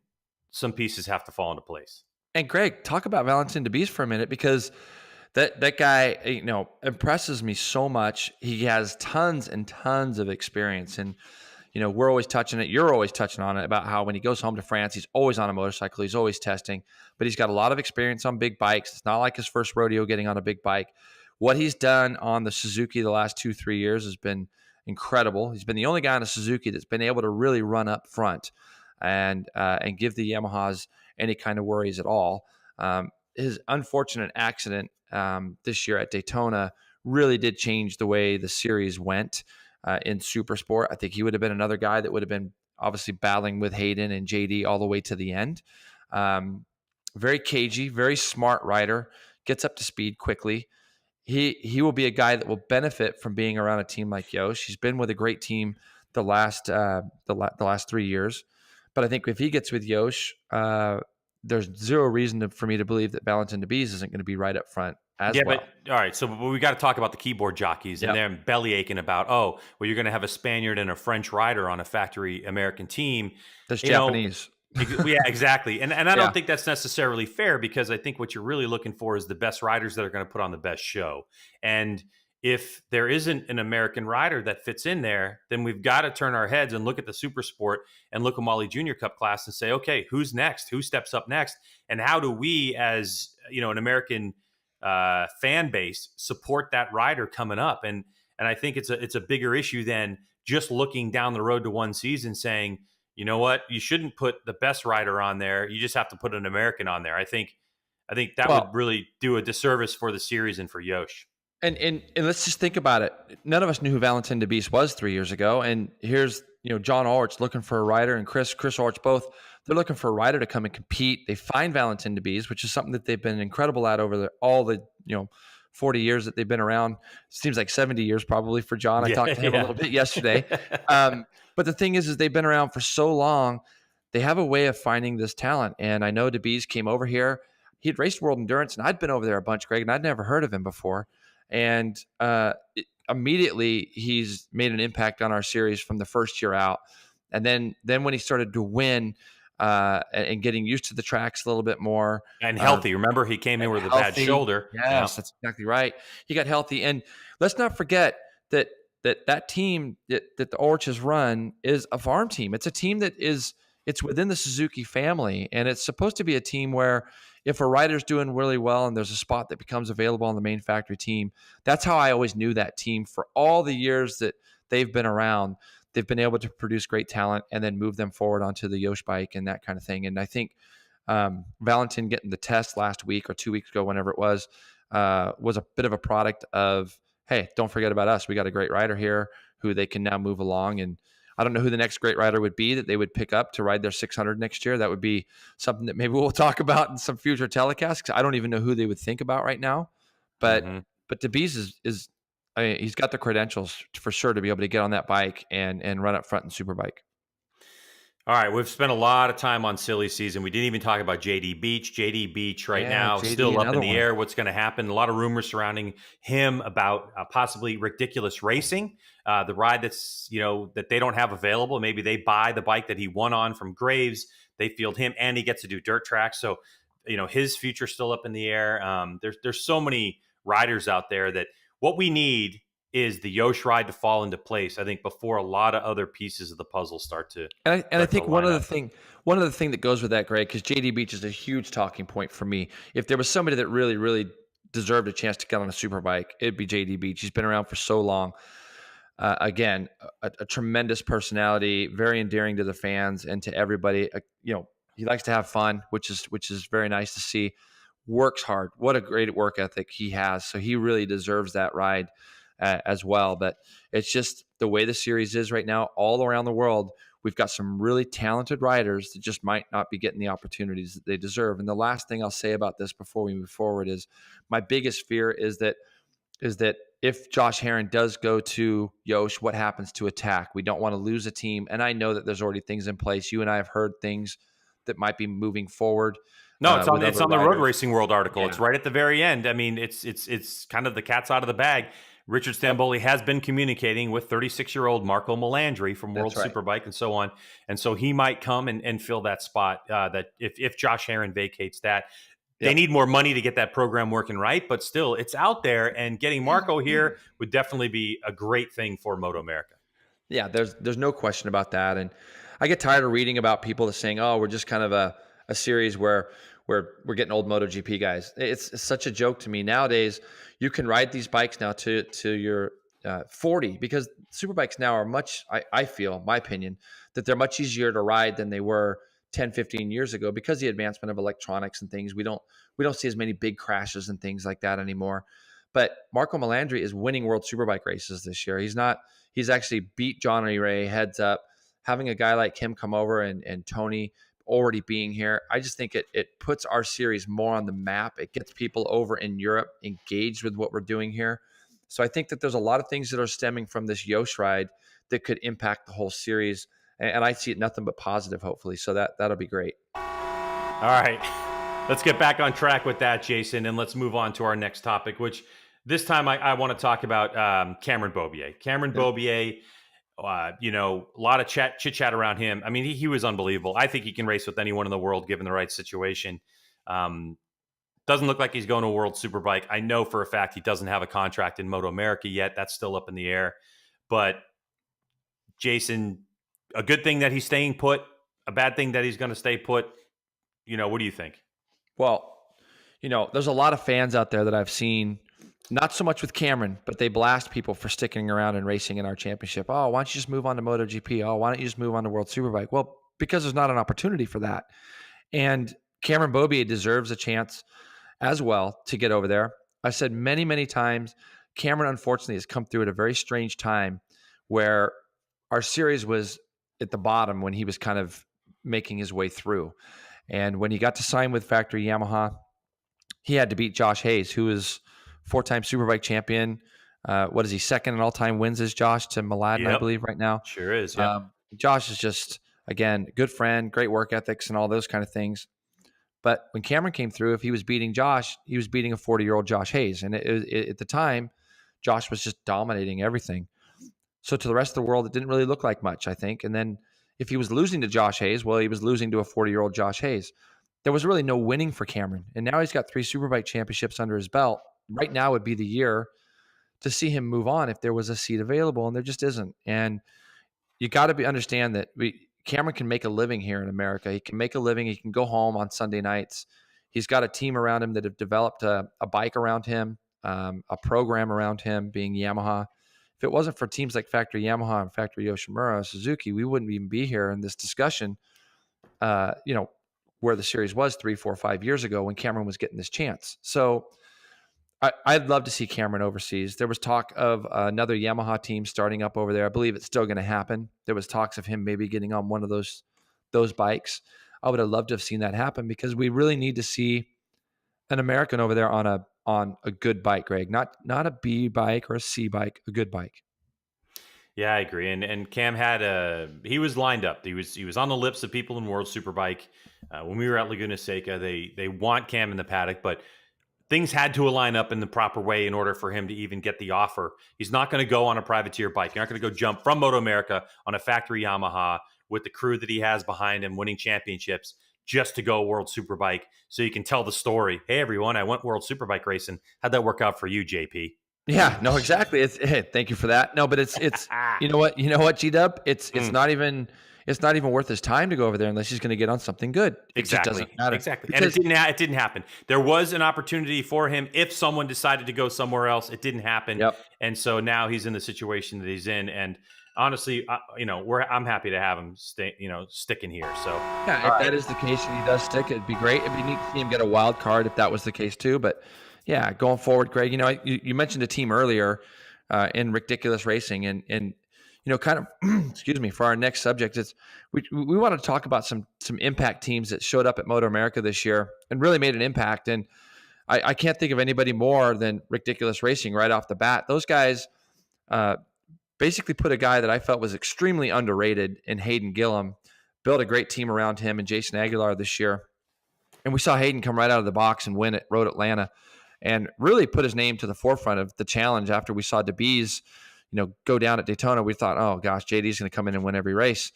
some pieces have to fall into place. And Greg, talk about Valentin Debise for a minute, because that guy, impresses me so much. He has tons and tons of experience, and we're always touching it. You're always touching on it about how when he goes home to France, he's always on a motorcycle. He's always testing, but he's got a lot of experience on big bikes. It's not like his first rodeo getting on a big bike. What he's done on the Suzuki the last 2-3 years has been incredible. He's been the only guy on a Suzuki that's been able to really run up front and give the Yamahas any kind of worries at all. His unfortunate accident this year at Daytona really did change the way the series went in Supersport. I think he would have been another guy that would have been obviously battling with Hayden and JD all the way to the end. Very cagey, very smart rider, gets up to speed quickly. He will be a guy that will benefit from being around a team like Yosh. He's been with a great team the last 3 years. But I think if he gets with Yosh, there's zero reason for me to believe that Valentin Debise isn't going to be right up front as well. But all right, so we got to talk about the keyboard jockeys, and they're belly aching about, you're going to have a Spaniard and a French rider on a factory American team. That's Japanese. Yeah, exactly. And I don't think that's necessarily fair, because I think what you're really looking for is the best riders that are going to put on the best show. And if there isn't an American rider that fits in there, then we've got to turn our heads and look at the Supersport and look at Molly Junior Cup class and say, okay, who's next? Who steps up next? And how do we, as an American fan base, support that rider coming up? And I think it's a bigger issue than just looking down the road to one season saying, you know what, you shouldn't put the best rider on there. You just have to put an American on there. I think that would really do a disservice for the series and for Yosh. And let's just think about it. None of us knew who Valentin Debise was 3 years ago. And here's, John Ulrich looking for a rider, and Chris Ulrich both. They're looking for a rider to come and compete. They find Valentin Debise, which is something that they've been incredible at over all the 40 years that they've been around. Seems like 70 years probably for John. I talked to him a little bit yesterday. But the thing is they've been around for so long. They have a way of finding this talent. And I know Debise came over here. He had raced World Endurance, and I'd been over there a bunch, Greg, and I'd never heard of him before. And immediately he's made an impact on our series from the first year out. And then when he started to win and getting used to the tracks a little bit more. And healthy. Remember, he came in with a bad shoulder. Yes, that's exactly right. He got healthy. And let's not forget that team that the Ulrichs run is a farm team. It's a team it's within the Suzuki family. And it's supposed to be a team where if a rider's doing really well and there's a spot that becomes available on the main factory team, that's how I always knew that team. For all the years that they've been around, they've been able to produce great talent and then move them forward onto the Yosh bike and that kind of thing. And I think Valentin getting the test last week or 2 weeks ago, whenever it was a bit of a product of, hey, don't forget about us. We got a great rider here who they can now move along. And I don't know who the next great rider would be that they would pick up to ride their 600 next year. That would be something that maybe we'll talk about in some future telecasts, because I don't even know who they would think about right now. But Debise is I mean, he's got the credentials for sure to be able to get on that bike and run up front in Superbike. All right, we've spent a lot of time on silly season. We didn't even talk about JD Beach. JD Beach right Yeah, now JD, still up in another the one. air. What's going to happen? A lot of rumors surrounding him about possibly ridiculous racing, the ride that's that they don't have available. Maybe they buy the bike that he won on from Graves. They field him, and he gets to do dirt tracks. So his future's still up in the air. There's so many riders out there that what we need is the Yosh ride to fall into place, I think, before a lot of other pieces of the puzzle start to And I think line up. one other thing that goes with that, Greg, because JD Beach is a huge talking point for me. If there was somebody that really, really deserved a chance to get on a superbike, it'd be JD Beach. He's been around for so long. Again, a tremendous personality, very endearing to the fans and to everybody. He likes to have fun, which is very nice to see. Works hard. What a great work ethic he has. So he really deserves that ride as well. But it's just the way the series is right now, all around the world. We've got some really talented riders that just might not be getting the opportunities that they deserve. And the last thing I'll say about this before we move forward is my biggest fear is that if Josh Herrin does go to Yosh, what happens to attack? We don't want to lose a team. And I know that there's already things in place. You and I have heard things that might be moving forward. No, it's With it's other on the Road riders. Racing World article. It's Yeah, right at the very end. I mean, it's kind of the cat's out of the bag. Richard yep, Stamboli has been communicating with 36-year-old Marco Melandri from World that's right. Superbike and so on. And so he might come and fill that spot that if Josh Herrin vacates that. They Yep. need more money to get that program working right, but still, it's out there. And getting Marco here would definitely be a great thing for MotoAmerica. Yeah, there's no question about that. And I get tired of reading about people that saying, "Oh, we're just kind of a series where we're getting old MotoGP guys." It's such a joke to me nowadays. You can ride these bikes now to your 40 because superbikes now are much. I feel, my opinion, that they're much easier to ride than they were 10, 15 years ago because the advancement of electronics and things. We don't see as many big crashes and things like that anymore. But Marco Melandri is winning World Superbike races this year. He's actually beat Johnny Ray heads up. Having a guy like him come over and Tony already being here, I just think it puts our series more on the map. It gets people over in Europe engaged with what we're doing here. So I think that there's a lot of things that are stemming from this Yosh ride that could impact the whole series. And I see it nothing but positive, hopefully. So that'll be great. All right. Let's get back on track with that, Jason, and let's move on to our next topic, which this time I want to talk about Cameron Beaubier. Cameron Beaubier, a lot of chit chat around him. I mean, he was unbelievable. I think he can race with anyone in the world given the right situation. Doesn't look like he's going to a World Superbike. I know for a fact he doesn't have a contract in MotoAmerica yet. That's still up in the air. But Jason, a good thing that he's staying put, a bad thing that he's going to stay put. What do you think? Well, there's a lot of fans out there that I've seen, not so much with Cameron, but they blast people for sticking around and racing in our championship. Oh, why don't you just move on to MotoGP? Oh, why don't you just move on to World Superbike? Well, because there's not an opportunity for that. And Cameron Beaubier deserves a chance as well to get over there. I've said many, many times, Cameron unfortunately has come through at a very strange time where our series was at the bottom when he was kind of making his way through. And when he got to sign with Factory Yamaha, he had to beat Josh Hayes, who is four-time Superbike champion. What is he, second in all-time wins is Josh to Mladen, I Yep, believe, right now. sure is. Yep. Josh is just, again, good friend, great work ethics and all those kind of things. But when Cameron came through, if he was beating Josh, he was beating a 40-year-old Josh Hayes. And at the time, Josh was just dominating everything. So to the rest of the world, it didn't really look like much, I think. And then if he was losing to Josh Hayes, well, he was losing to a 40-year-old Josh Hayes. There was really no winning for Cameron. And now he's got 3 Superbike championships under his belt. Right now would be the year to see him move on if there was a seat available, and there just isn't. And you got to understand that Cameron can make a living here in America. He can make a living. He can go home on Sunday nights. He's got a team around him that have developed a bike around him, a program around him, being Yamaha. If it wasn't for teams like Factory Yamaha and Factory Yoshimura, Suzuki, we wouldn't even be here in this discussion, where the series was 3, 4, 5 years ago when Cameron was getting this chance. So I'd love to see Cameron overseas. There was talk of another Yamaha team starting up over there. I believe it's still going to happen. There was talks of him maybe getting on one of those bikes. I would have loved to have seen that happen because we really need to see an American over there on a good bike, Greg, not a B bike or a C bike, a good bike. Yeah, I agree. And Cam he was lined up. He was on the lips of people in World Superbike. When we were at Laguna Seca, they want Cam in the paddock, but things had to align up in the proper way in order for him to even get the offer. He's not going to go on a privateer bike. You're not going to go jump from MotoAmerica on a factory Yamaha with the crew that he has behind him winning championships just to go World Superbike so you can tell the story. Hey, everyone, I went World Superbike racing. How'd that work out for you, JP? Yeah, no, exactly. Hey, thank you for that. No, but it's you know what, G-Dub? It's not even worth his time to go over there unless he's going to get on something good. It just doesn't matter. Exactly. Because, And it didn't happen. There was an opportunity for him if someone decided to go somewhere else. It didn't happen. Yep. And so now he's in the situation that he's in. And honestly, I'm happy to have him sticking here. So yeah, if that is the case and he does stick, it'd be great. It'd be neat to see him get a wild card if that was the case too. But yeah, going forward, Greg, you mentioned a team earlier in Ridiculous Racing, and kind of excuse me, for our next subject, we want to talk about some impact teams that showed up at MotoAmerica this year and really made an impact. And I can't think of anybody more than Ridiculous Racing right off the bat. Those guys basically put a guy that I felt was extremely underrated in Hayden Gillum, built a great team around him and Jason Aguilar this year. And we saw Hayden come right out of the box and win at Road Atlanta and really put his name to the forefront of the challenge. After we saw DeBees, go down at Daytona, we thought, oh gosh, JD's going to come in and win every race.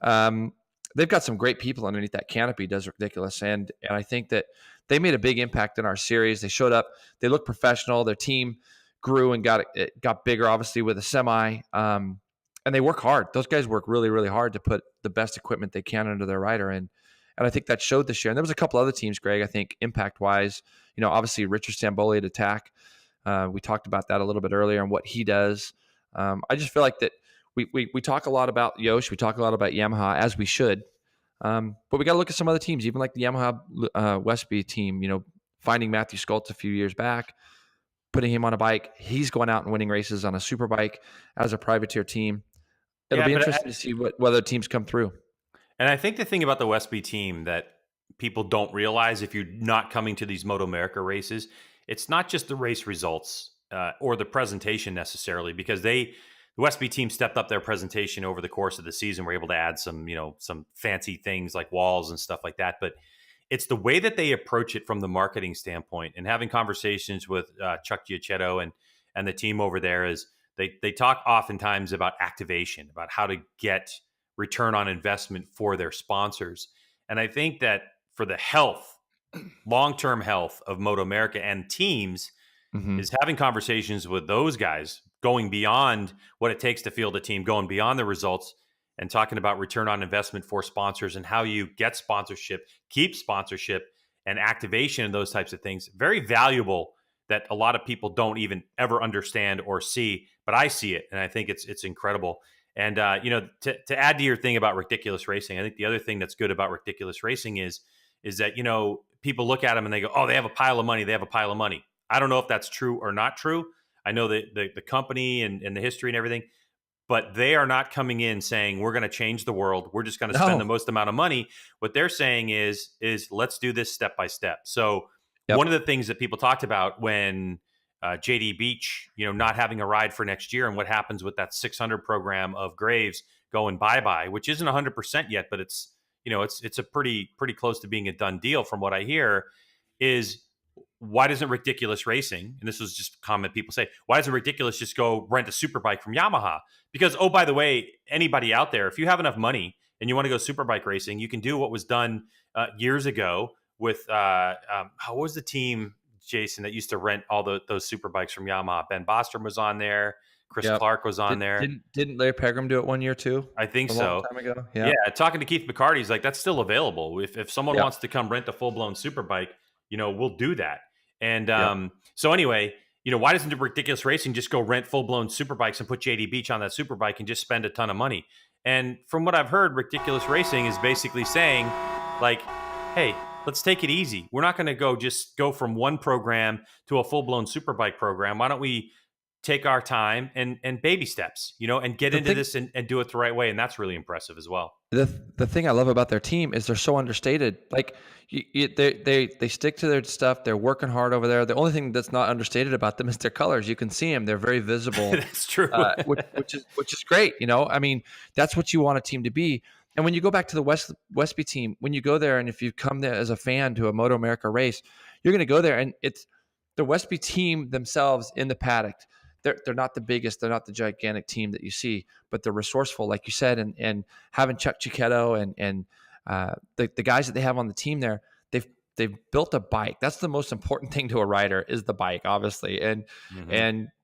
They've got some great people underneath that canopy, does Ridiculous. And I think that they made a big impact in our series. They showed up, they looked professional. Their team grew and got bigger, obviously, with a semi. And they work hard. Those guys work really, really hard to put the best equipment they can under their rider. And I think that showed this year. And there was a couple other teams, Greg, I think impact-wise, obviously Richard Stamboli at Attack. We talked about that a little bit earlier and what he does. I just feel like that we talk a lot about Yosh. We talk a lot about Yamaha, as we should. But we got to look at some other teams, even like the Yamaha WorldSBK team, finding Matthew Skoltz a few years back, putting him on a bike. He's going out and winning races on a super bike as a privateer team. It'll be interesting to see what other teams come through. And I think the thing about the WorldSBK team that people don't realize if you're not coming to these MotoAmerica races, it's not just the race results or the presentation necessarily, because the WorldSBK team stepped up their presentation over the course of the season. We're able to add some fancy things like walls and stuff like that. But it's the way that they approach it from the marketing standpoint, and having conversations with Chuck Giacchetto and the team over there is they talk oftentimes about activation, about how to get return on investment for their sponsors. And I think that for the long-term health of MotoAmerica and teams is having conversations with those guys, going beyond what it takes to field a team, going beyond the results and talking about return on investment for sponsors and how you get sponsorship, keep sponsorship and activation and those types of things. Very valuable that a lot of people don't even ever understand or see, but I see it. And I think it's incredible. And, to add to your thing about Ridiculous Racing, I think the other thing that's good about Ridiculous Racing is that, people look at them and they go, oh, they have a pile of money. They have a pile of money. I don't know if that's true or not true. I know that the company and the history and everything, but they are not coming in saying, we're going to change the world. We're just going to spend the most amount of money. What they're saying is let's do this step by step. So one of the things that people talked about when JD Beach, not having a ride for next year, and what happens with that 600 program of Graves going bye-bye, which isn't 100% yet, but it's a pretty close to being a done deal from what I hear, is why doesn't Ridiculous Racing, and this was just a comment people say, why doesn't Ridiculous just go rent a superbike from Yamaha? Because, oh, by the way, anybody out there, if you have enough money and you want to go superbike racing, you can do what was done years ago with, what was the team, Jason, that used to rent all those superbikes from Yamaha? Ben Bostrom was on there. Chris Clark was on there. Didn't Larry Pegram do it one year too? I think so. A long time ago. Yeah. Talking to Keith McCarty, he's like, that's still available. If someone wants to come rent a full-blown superbike, we'll do that. And so anyway, why doesn't the Ridiculous Racing just go rent full-blown superbikes and put JD Beach on that superbike and just spend a ton of money? And from what I've heard, Ridiculous Racing is basically saying, like, hey, let's take it easy. We're not going to go from one program to a full-blown superbike program. Why don't we take our time and baby steps, and get into this and do it the right way. And that's really impressive as well. The thing I love about their team is they're so understated. Like they stick to their stuff. They're working hard over there. The only thing that's not understated about them is their colors. You can see them; they're very visible. That's true. which is great. I mean, that's what you want a team to be. And when you go back to the WorldSBK team, when you go there, and if you come there as a fan to a MotoAmerica race, you're going to go there, and it's the WorldSBK team themselves in the paddock. They're not the biggest, they're not the gigantic team that you see, but they're resourceful, like you said, and having Chuck Chiquetto and the guys that they have on the team there, they've built a bike. That's the most important thing to a rider, is the bike, obviously, and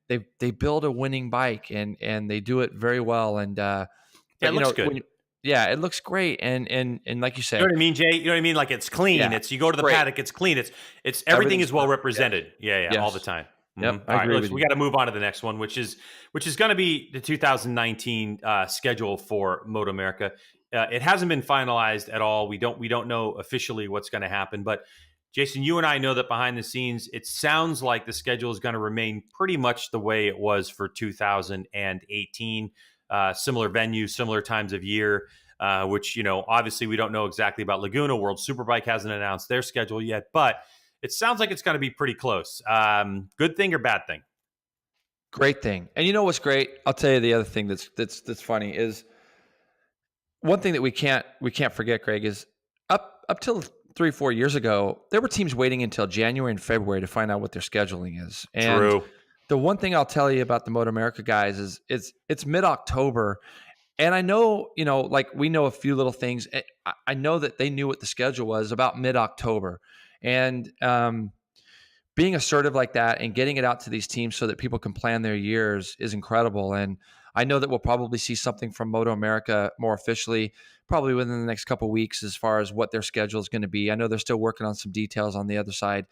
they build a winning bike, and they do it very well, and it looks good. It looks great, and like you said, you know what I mean, Jay. You know what I mean? Like, it's clean. Yeah, it's you go to the paddock, it's clean. It's everything is well represented. Yes. All the time. Yep. All right, we got to move on to the next one, which is going to be the 2019 schedule for MotoAmerica. It hasn't been finalized at all. We don't know officially what's going to happen, but Jason, you and I know that behind the scenes, it sounds like the schedule is going to remain pretty much the way it was for 2018. Similar venues, similar times of year, which, obviously we don't know exactly about Laguna. World Superbike hasn't announced their schedule yet, but it sounds like it's going to be pretty close. Good thing or bad thing? Great thing. And you know what's great? I'll tell you the other thing that's funny is one thing that we can't forget, Greg, is up till 3-4 years ago, there were teams waiting until January and February to find out what their scheduling is. And True. The one thing I'll tell you about the MotoAmerica guys is it's mid-October. And I know, like we know a few little things. I know that they knew what the schedule was about mid-October. And being assertive like that and getting it out to these teams so that people can plan their years is incredible. And I know that we'll probably see something from MotoAmerica more officially, probably within the next couple of weeks, as far as what their schedule is going to be. I know they're still working on some details on the other side,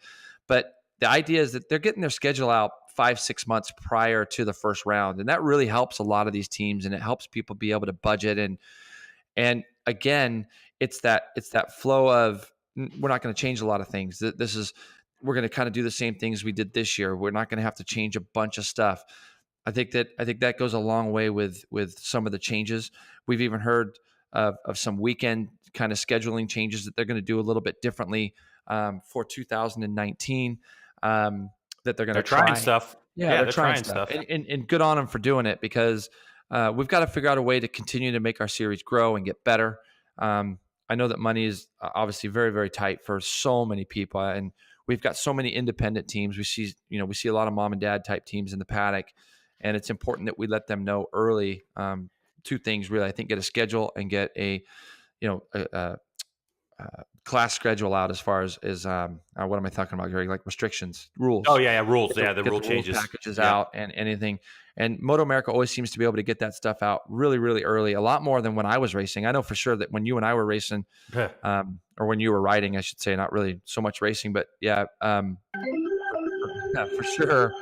but the idea is that they're getting their schedule out 5-6 months prior to the first round. And that really helps a lot of these teams, and it helps people be able to budget. And again, it's that flow of, we're not going to change a lot of things. We're going to kind of do the same things we did this year. We're not going to have to change a bunch of stuff. I think that goes a long way with some of the changes. We've even heard of some weekend kind of scheduling changes that they're going to do a little bit differently for 2019. That they're going to try. Trying stuff. Yeah, they're trying stuff. And good on them for doing it, because we've got to figure out a way to continue to make our series grow and get better. I know that money is obviously very, very tight for so many people, and we've got so many independent teams. We see a lot of mom and dad type teams in the paddock, and it's important that we let them know early. Two things really, I think: get a schedule and get a class schedule out as far as what am I talking about, Gary? Like restrictions, rules. Oh yeah, rules. The rule changes, packages out, and anything. And MotoAmerica always seems to be able to get that stuff out really, really early, a lot more than when I was racing. I know for sure that when you and I were racing, or when you were riding, I should say, not really so much racing, but yeah, for sure.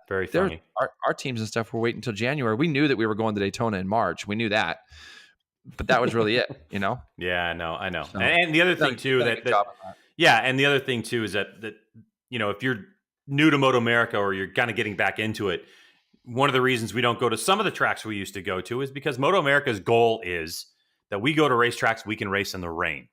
Very funny. Our teams and stuff were waiting until January. We knew that we were going to Daytona in March. We knew that, but that was really it, Yeah, I know. So, and the other thing too and the other thing too is that if you're new to MotoAmerica or you're kind of getting back into it, one of the reasons we don't go to some of the tracks we used to go to is because MotoAmerica's goal is that we go to racetracks we can race in the rain.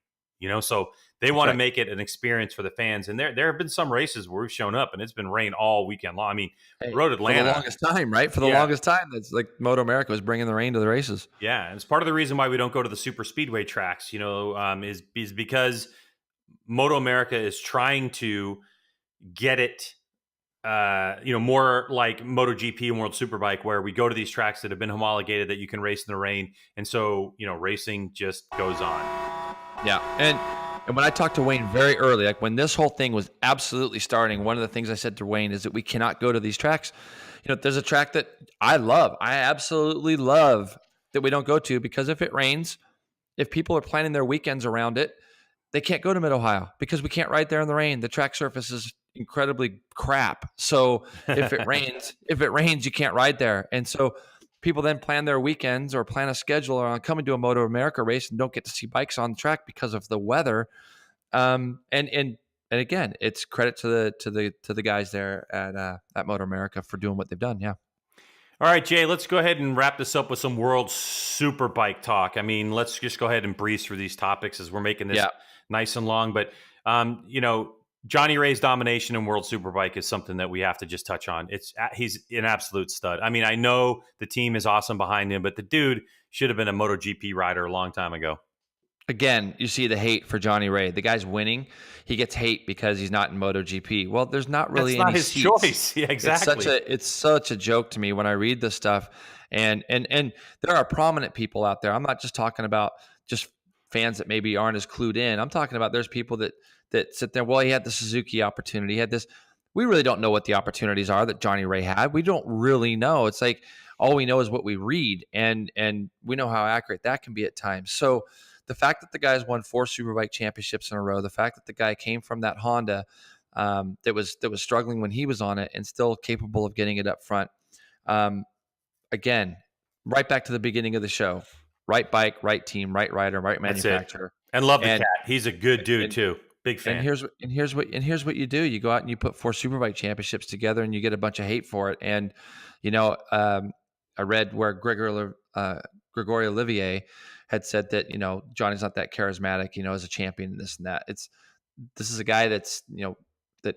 So they want to make it an experience for the fans. And there have been some races where we've shown up and it's been rain all weekend long. I mean, Road Atlanta. For the longest time, right? For the longest time, that's like MotoAmerica was bringing the rain to the races. Yeah, and it's part of the reason why we don't go to the super speedway tracks, is because MotoAmerica is trying to get it more like MotoGP and World Superbike, where we go to these tracks that have been homologated that you can race in the rain. And so, racing just goes on. Yeah. And when I talked to Wayne very early, like when this whole thing was absolutely starting, one of the things I said to Wayne is that we cannot go to these tracks. There's a track that I love. I absolutely love that we don't go to, because if it rains, if people are planning their weekends around it, they can't go to Mid-Ohio because we can't ride there in the rain. The track surface is incredibly crap. So if it rains, you can't ride there. And so people then plan their weekends or plan a schedule on coming to a MotoAmerica race and don't get to see bikes on the track because of the weather. And and again, it's credit to the guys there at MotoAmerica for doing what they've done. Yeah. All right, Jay, let's go ahead and wrap this up with some World Superbike talk. I mean, let's just go ahead and breeze through these topics as we're making this nice and long. But, Johnny Ray's domination in World Superbike is something that we have to just touch on. He's an absolute stud. I mean, I know the team is awesome behind him, but the dude should have been a MotoGP rider a long time ago. Again, you see the hate for Johnny Ray. The guy's winning. He gets hate because he's not in MotoGP. Well, there's not really That's not any his seats. choice. Yeah, exactly. It's such a joke to me when I read this stuff. And there are prominent people out there. I'm not just talking about just fans that maybe aren't as clued in. I'm talking about there's people that sit there. Well, he had the Suzuki opportunity. He had this. We really don't know what the opportunities are that Johnny Ray had. We don't really know. It's like all we know is what we read, and we know how accurate that can be at times. So the fact that the guy's won 4 Superbike championships in a row, the fact that the guy came from that Honda that was struggling when he was on it and still capable of getting it up front. Again, right back to the beginning of the show. Right bike, right team, right rider, right manufacturer. And love the cat. He's a good dude too. Big fan. And here's what you do. You go out and you put 4 Superbike championships together and you get a bunch of hate for it. And I read where Gregory Olivier had said that, Johnny's not that charismatic, as a champion and this and that. This is a guy that's, that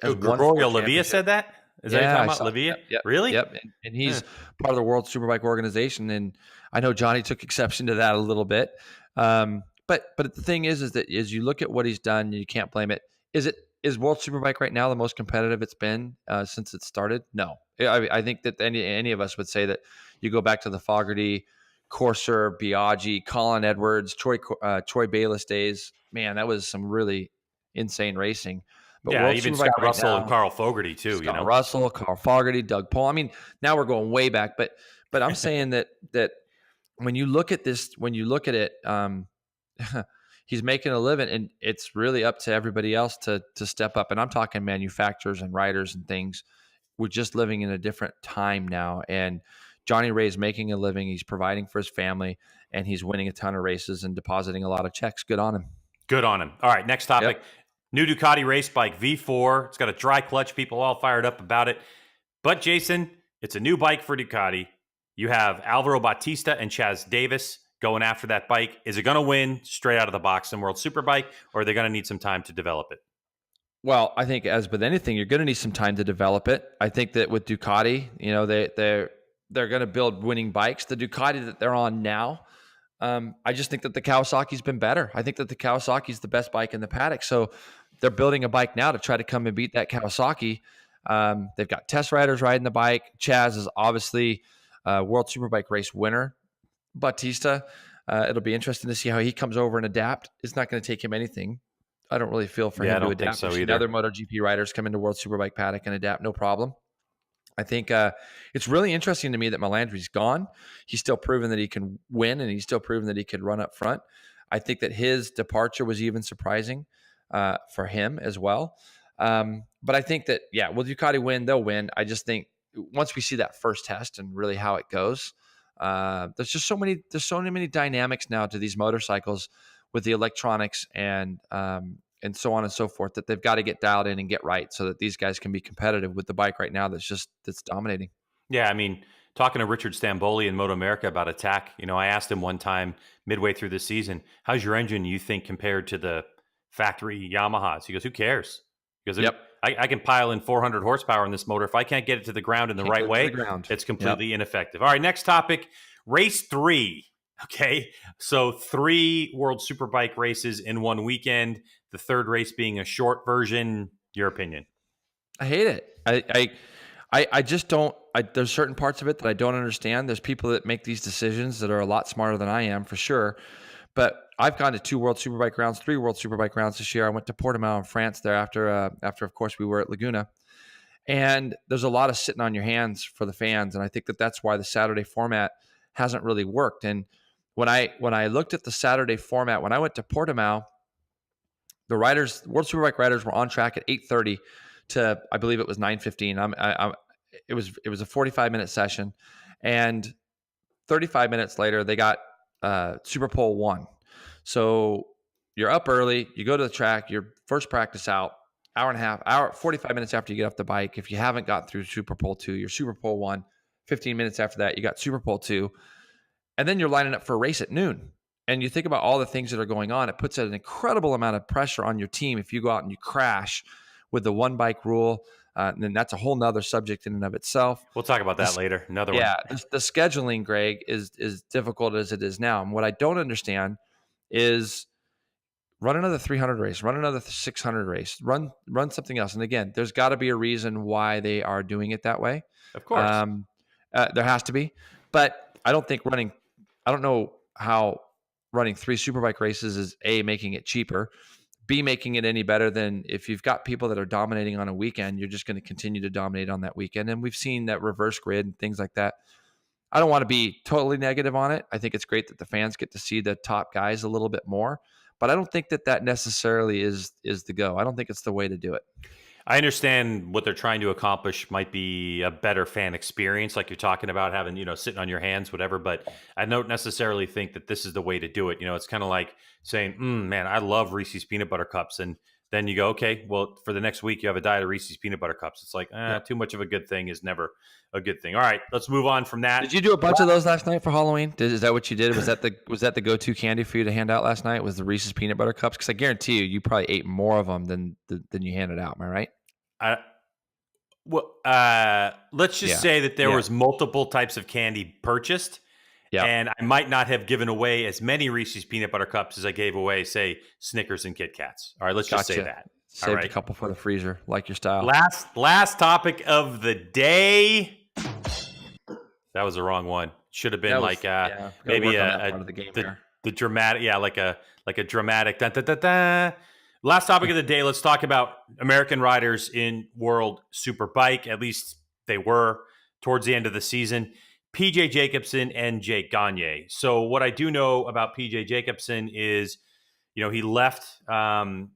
has won. Gregory Olivier said that? Is that talking about Olivier? Yep, really? Yep. And he's part of the World Superbike organization. And I know Johnny took exception to that a little bit. But the thing is that as you look at what he's done, you can't blame it. Is World Superbike right now the most competitive it's been since it started? No. I think that any of us would say that you go back to the Fogarty, Corser, Biaggi, Colin Edwards, Troy Bayliss days. Man, that was some really insane racing. But World even Superbike Scott Russell and Carl Fogarty too. Scott Russell, Carl Fogarty, Doug Pohl. I mean, now we're going way back. But I'm saying that when you look at this, he's making a living, and it's really up to everybody else to step up. And I'm talking manufacturers and riders and things. We're just living in a different time now, and Johnny Ray's making a living. He's providing for his family, and he's winning a ton of races and depositing a lot of checks. Good on him. Good on him. All right, next topic. Yep. New Ducati race bike V4. It's got a dry clutch. People all fired up about it. But Jason, it's a new bike for Ducati. You have Alvaro Bautista and Chaz Davis going after that bike. Is it going to win straight out of the box in World Superbike, or are they going to need some time to develop it? Well, I think as with anything, you're going to need some time to develop it. I think that with Ducati, they're going to build winning bikes. The Ducati that they're on now, I just think that the Kawasaki's been better. I think that the Kawasaki's the best bike in the paddock. So they're building a bike now to try to come and beat that Kawasaki. They've got test riders riding the bike. Chaz is obviously a World Superbike race winner. Bautista, it'll be interesting to see how he comes over and adapt. It's not going to take him anything. I don't really feel for him to adapt. So other MotoGP riders come into World Superbike paddock and adapt, no problem. I think it's really interesting to me that Melandri's gone. He's still proven that he can win, and he's still proven that he could run up front. I think that his departure was even surprising for him as well. But I think that, will Ducati win? They'll win. I just think once we see that first test and really how it goes, there's so many dynamics now to these motorcycles with the electronics and so on and so forth that they've got to get dialed in and get right so that these guys can be competitive with the bike right now that's dominating. Yeah, I mean, talking to Richard Stamboli in MotoAmerica about attack, I asked him one time midway through the season, how's your engine, you think, compared to the factory Yamahas? He goes, who cares? Because I can pile in 400 horsepower in this motor. If I can't get it to the ground in the right way, it's completely ineffective. All right, next topic, race 3. Okay, so 3 World Superbike races in one weekend. The third race being a short version. Your opinion? I hate it. I just don't. There's certain parts of it that I don't understand. There's people that make these decisions that are a lot smarter than I am, for sure. But I've gone to 2 World Superbike rounds, 3 World Superbike rounds this year. I went to Portimao in France there after of course, we were at Laguna. And there's a lot of sitting on your hands for the fans. And I think that that's why the Saturday format hasn't really worked. And when I looked at the Saturday format, when I went to Portimao, the riders, World Superbike riders, were on track at 8:30 to, I believe it was 9:15. It was a 45-minute session, and 35 minutes later they got Super Pole 1. So you're up early, you go to the track, your first practice out, hour and a half, 45 minutes after you get off the bike. If you haven't got through Super Pole 2, you're Super Pole 1. 15 minutes after that, you got Super Pole 2. And then you're lining up for a race at noon. And you think about all the things that are going on, it puts an incredible amount of pressure on your team if you go out and you crash with the one bike rule. And then that's a whole nother subject in and of itself. We'll talk about that later. Another one. Yeah, the scheduling, Greg, is difficult as it is now. And what I don't understand is run another 300 race, run another 600 race, run something else. And again, there's got to be a reason why they are doing it that way. Of course. There has to be. But I don't think I don't know how running 3 Superbike races is A, making it cheaper, B, making it any better than if you've got people that are dominating on a weekend, you're just going to continue to dominate on that weekend. And we've seen that reverse grid and things like that. I don't want to be totally negative on it. I think it's great that the fans get to see the top guys a little bit more, but I don't think that necessarily is the go. I don't think it's the way to do it. I understand what they're trying to accomplish might be a better fan experience, like you're talking about having, sitting on your hands, whatever. But I don't necessarily think that this is the way to do it. It's kind of like saying, man, I love Reese's peanut butter cups. And then you go, okay, well, for the next week, you have a diet of Reese's peanut butter cups. It's like, too much of a good thing is never a good thing. All right, let's move on from that. Did you do a bunch of those last night for Halloween? Is that what you did? Was that the go-to candy for you to hand out last night? Was the Reese's peanut butter cups? Because I guarantee you probably ate more of them than you handed out. Am I right? Let's just say that there was multiple types of candy purchased, and I might not have given away as many Reese's peanut butter cups as I gave away, say, Snickers and Kit Kats. All right, let's just say that. Saved a couple for the freezer, like your style. Last topic of the day. That was the wrong one. Should have been maybe the dramatic, like a dramatic. Dun, dun, dun, dun. Last topic of the day, let's talk about American riders in World Superbike. At least they were towards the end of the season. PJ Jacobsen and Jake Gagne. So what I do know about PJ Jacobsen is, he left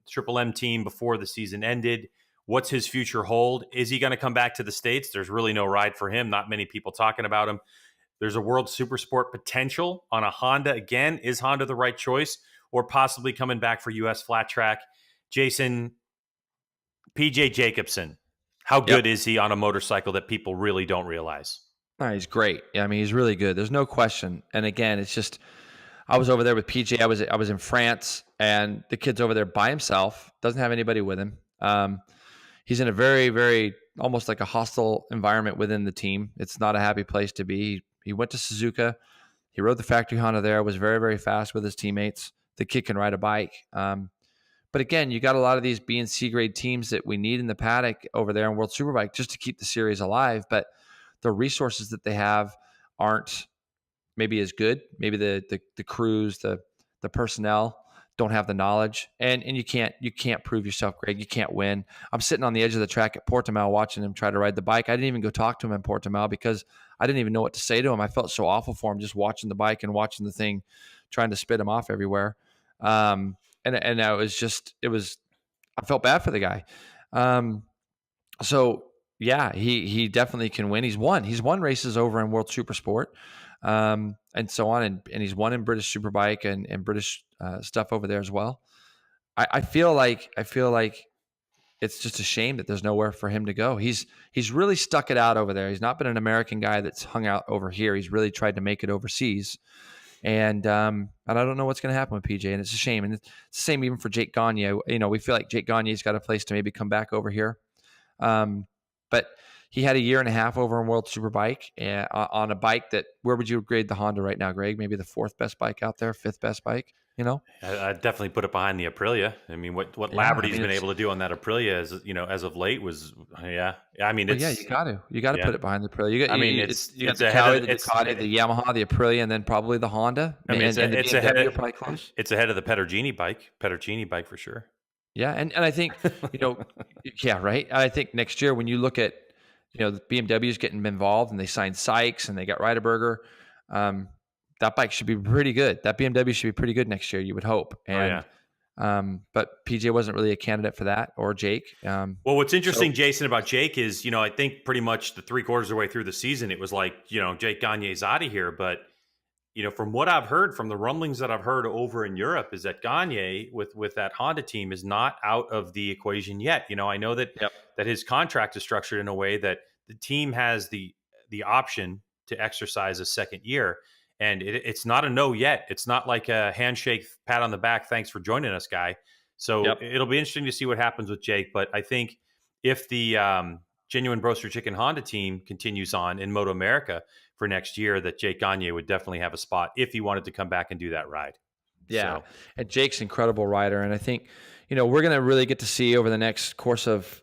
Triple M team before the season ended. What's his future hold? Is he going to come back to the States? There's really no ride for him. Not many people talking about him. There's a World Supersport potential on a Honda. Again, is Honda the right choice? Or possibly coming back for U.S. flat track? Jason, PJ Jacobsen, how good is he on a motorcycle that people really don't realize? Oh, he's great. I mean, he's really good. There's no question. And again, it's just, I was over there with PJ. I was in France, and the kid's over there by himself. Doesn't have anybody with him. He's in a very, very almost like a hostile environment within the team. It's not a happy place to be. He went to Suzuka. He rode the factory Honda there. Was very, very fast with his teammates. The kid can ride a bike. But again, you got a lot of these B and C grade teams that we need in the paddock over there in World Superbike just to keep the series alive. But the resources that they have aren't maybe as good. Maybe the crews, the personnel don't have the knowledge, and you can't prove yourself, Greg. You can't win. I'm sitting on the edge of the track at Portimao watching him try to ride the bike. I didn't even go talk to him in Portimao because I didn't even know what to say to him. I felt so awful for him just watching the bike and watching the thing, trying to spit him off everywhere. And I felt bad for the guy. So yeah, he definitely can win. He's won races over in World Supersport, and so on. And he's won in British Superbike and British stuff over there as well. I feel like it's just a shame that there's nowhere for him to go. He's really stuck it out over there. He's not been an American guy that's hung out over here. He's really tried to make it overseas. And I don't know what's going to happen with PJ, and it's a shame. And it's the same even for Jake Gagne. We feel like Jake Gagne's got a place to maybe come back over here. But he had a year and a half over in World Superbike on a bike that, where would you grade the Honda right now, Greg? Maybe the 4th best bike out there, 5th best bike, I'd definitely put it behind the Aprilia. I mean, what Laverty's been able to do on that Aprilia as of late was, I mean, it's... you got to put it behind the Aprilia. You got the Ducati, the Yamaha, the Aprilia, and then probably the Honda. I mean, it's ahead of the Petruccini bike for sure. Yeah, and I think, right? I think next year when you look at, the BMW's getting involved and they signed Sykes and they got Ryderberger, that bike should be pretty good. That BMW should be pretty good next year, you would hope. And, but PJ wasn't really a candidate for that, or Jake. Well, what's interesting, Jason, about Jake is, I think pretty much the 3/4 of the way through the season, it was like, Jake Gagne's out of here. But from what I've heard, from the rumblings that I've heard over in Europe, is that Gagne with that Honda team is not out of the equation yet. I know that Yep. that his contract is structured in a way that the team has the option to exercise a second year, and it's not a no yet. It's not like a handshake, pat on the back, thanks for joining us, guy. So Yep. it'll be interesting to see what happens with Jake. But I think if the Genuine Broaster Chicken Honda team continues on in MotoAmerica for next year, that Jake Gagne would definitely have a spot if he wanted to come back and do that ride. Yeah. So, And Jake's an incredible rider. And I think, we're going to really get to see over the next course of,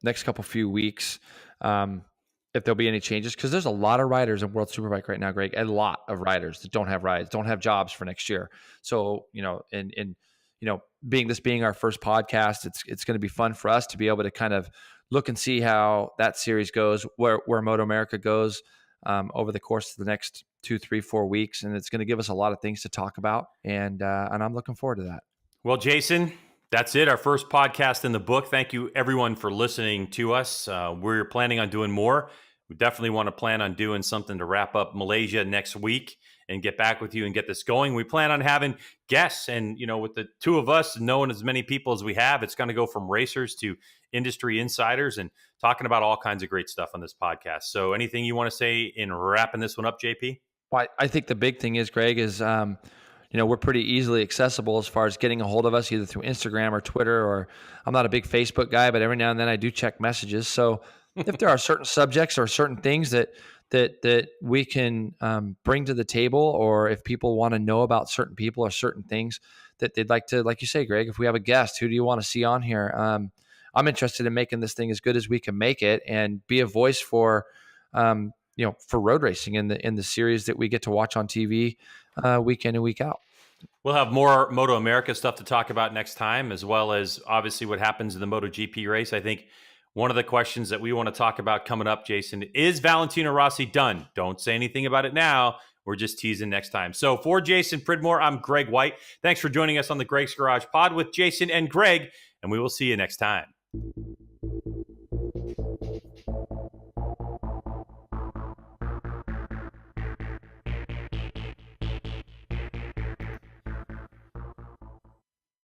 next couple few weeks, if there'll be any changes, because there's a lot of riders in World Superbike right now, Greg, a lot of riders that don't have rides, don't have jobs for next year. So, being our first podcast, it's going to be fun for us to be able to kind of look and see how that series goes, where MotoAmerica goes over the course of the next 2, 3, 4 weeks. And it's going to give us a lot of things to talk about. And I'm looking forward to that. well, Jason, that's it. Our first podcast in the book. Thank you, everyone, for listening to us. We're planning on doing more. We definitely want to plan on doing something to wrap up Malaysia next week and get back with you and get this going. We plan on having guests, and with the two of us knowing as many people as we have, it's going to go from racers to industry insiders and talking about all kinds of great stuff on this podcast. So anything you want to say in wrapping this one up, JP? Well, I think the big thing is, Greg, is we're pretty easily accessible as far as getting a hold of us either through Instagram or Twitter, or I'm not a big Facebook guy, but every now and then I do check messages. So if there are certain subjects or certain things that we can bring to the table, or if people want to know about certain people or certain things that they'd like to, like you say, Greg, if we have a guest, who do you want to see on here? I'm interested in making this thing as good as we can make it and be a voice for, for road racing in the series that we get to watch on TV week in and week out. We'll have more MotoAmerica stuff to talk about next time, as well as obviously what happens in the MotoGP race. I think one of the questions that we want to talk about coming up, Jason, is Valentino Rossi done? Don't say anything about it now. We're just teasing next time. So for Jason Pridmore, I'm Greg White. Thanks for joining us on the Greg's Garage Pod with Jason and Greg, and we will see you next time.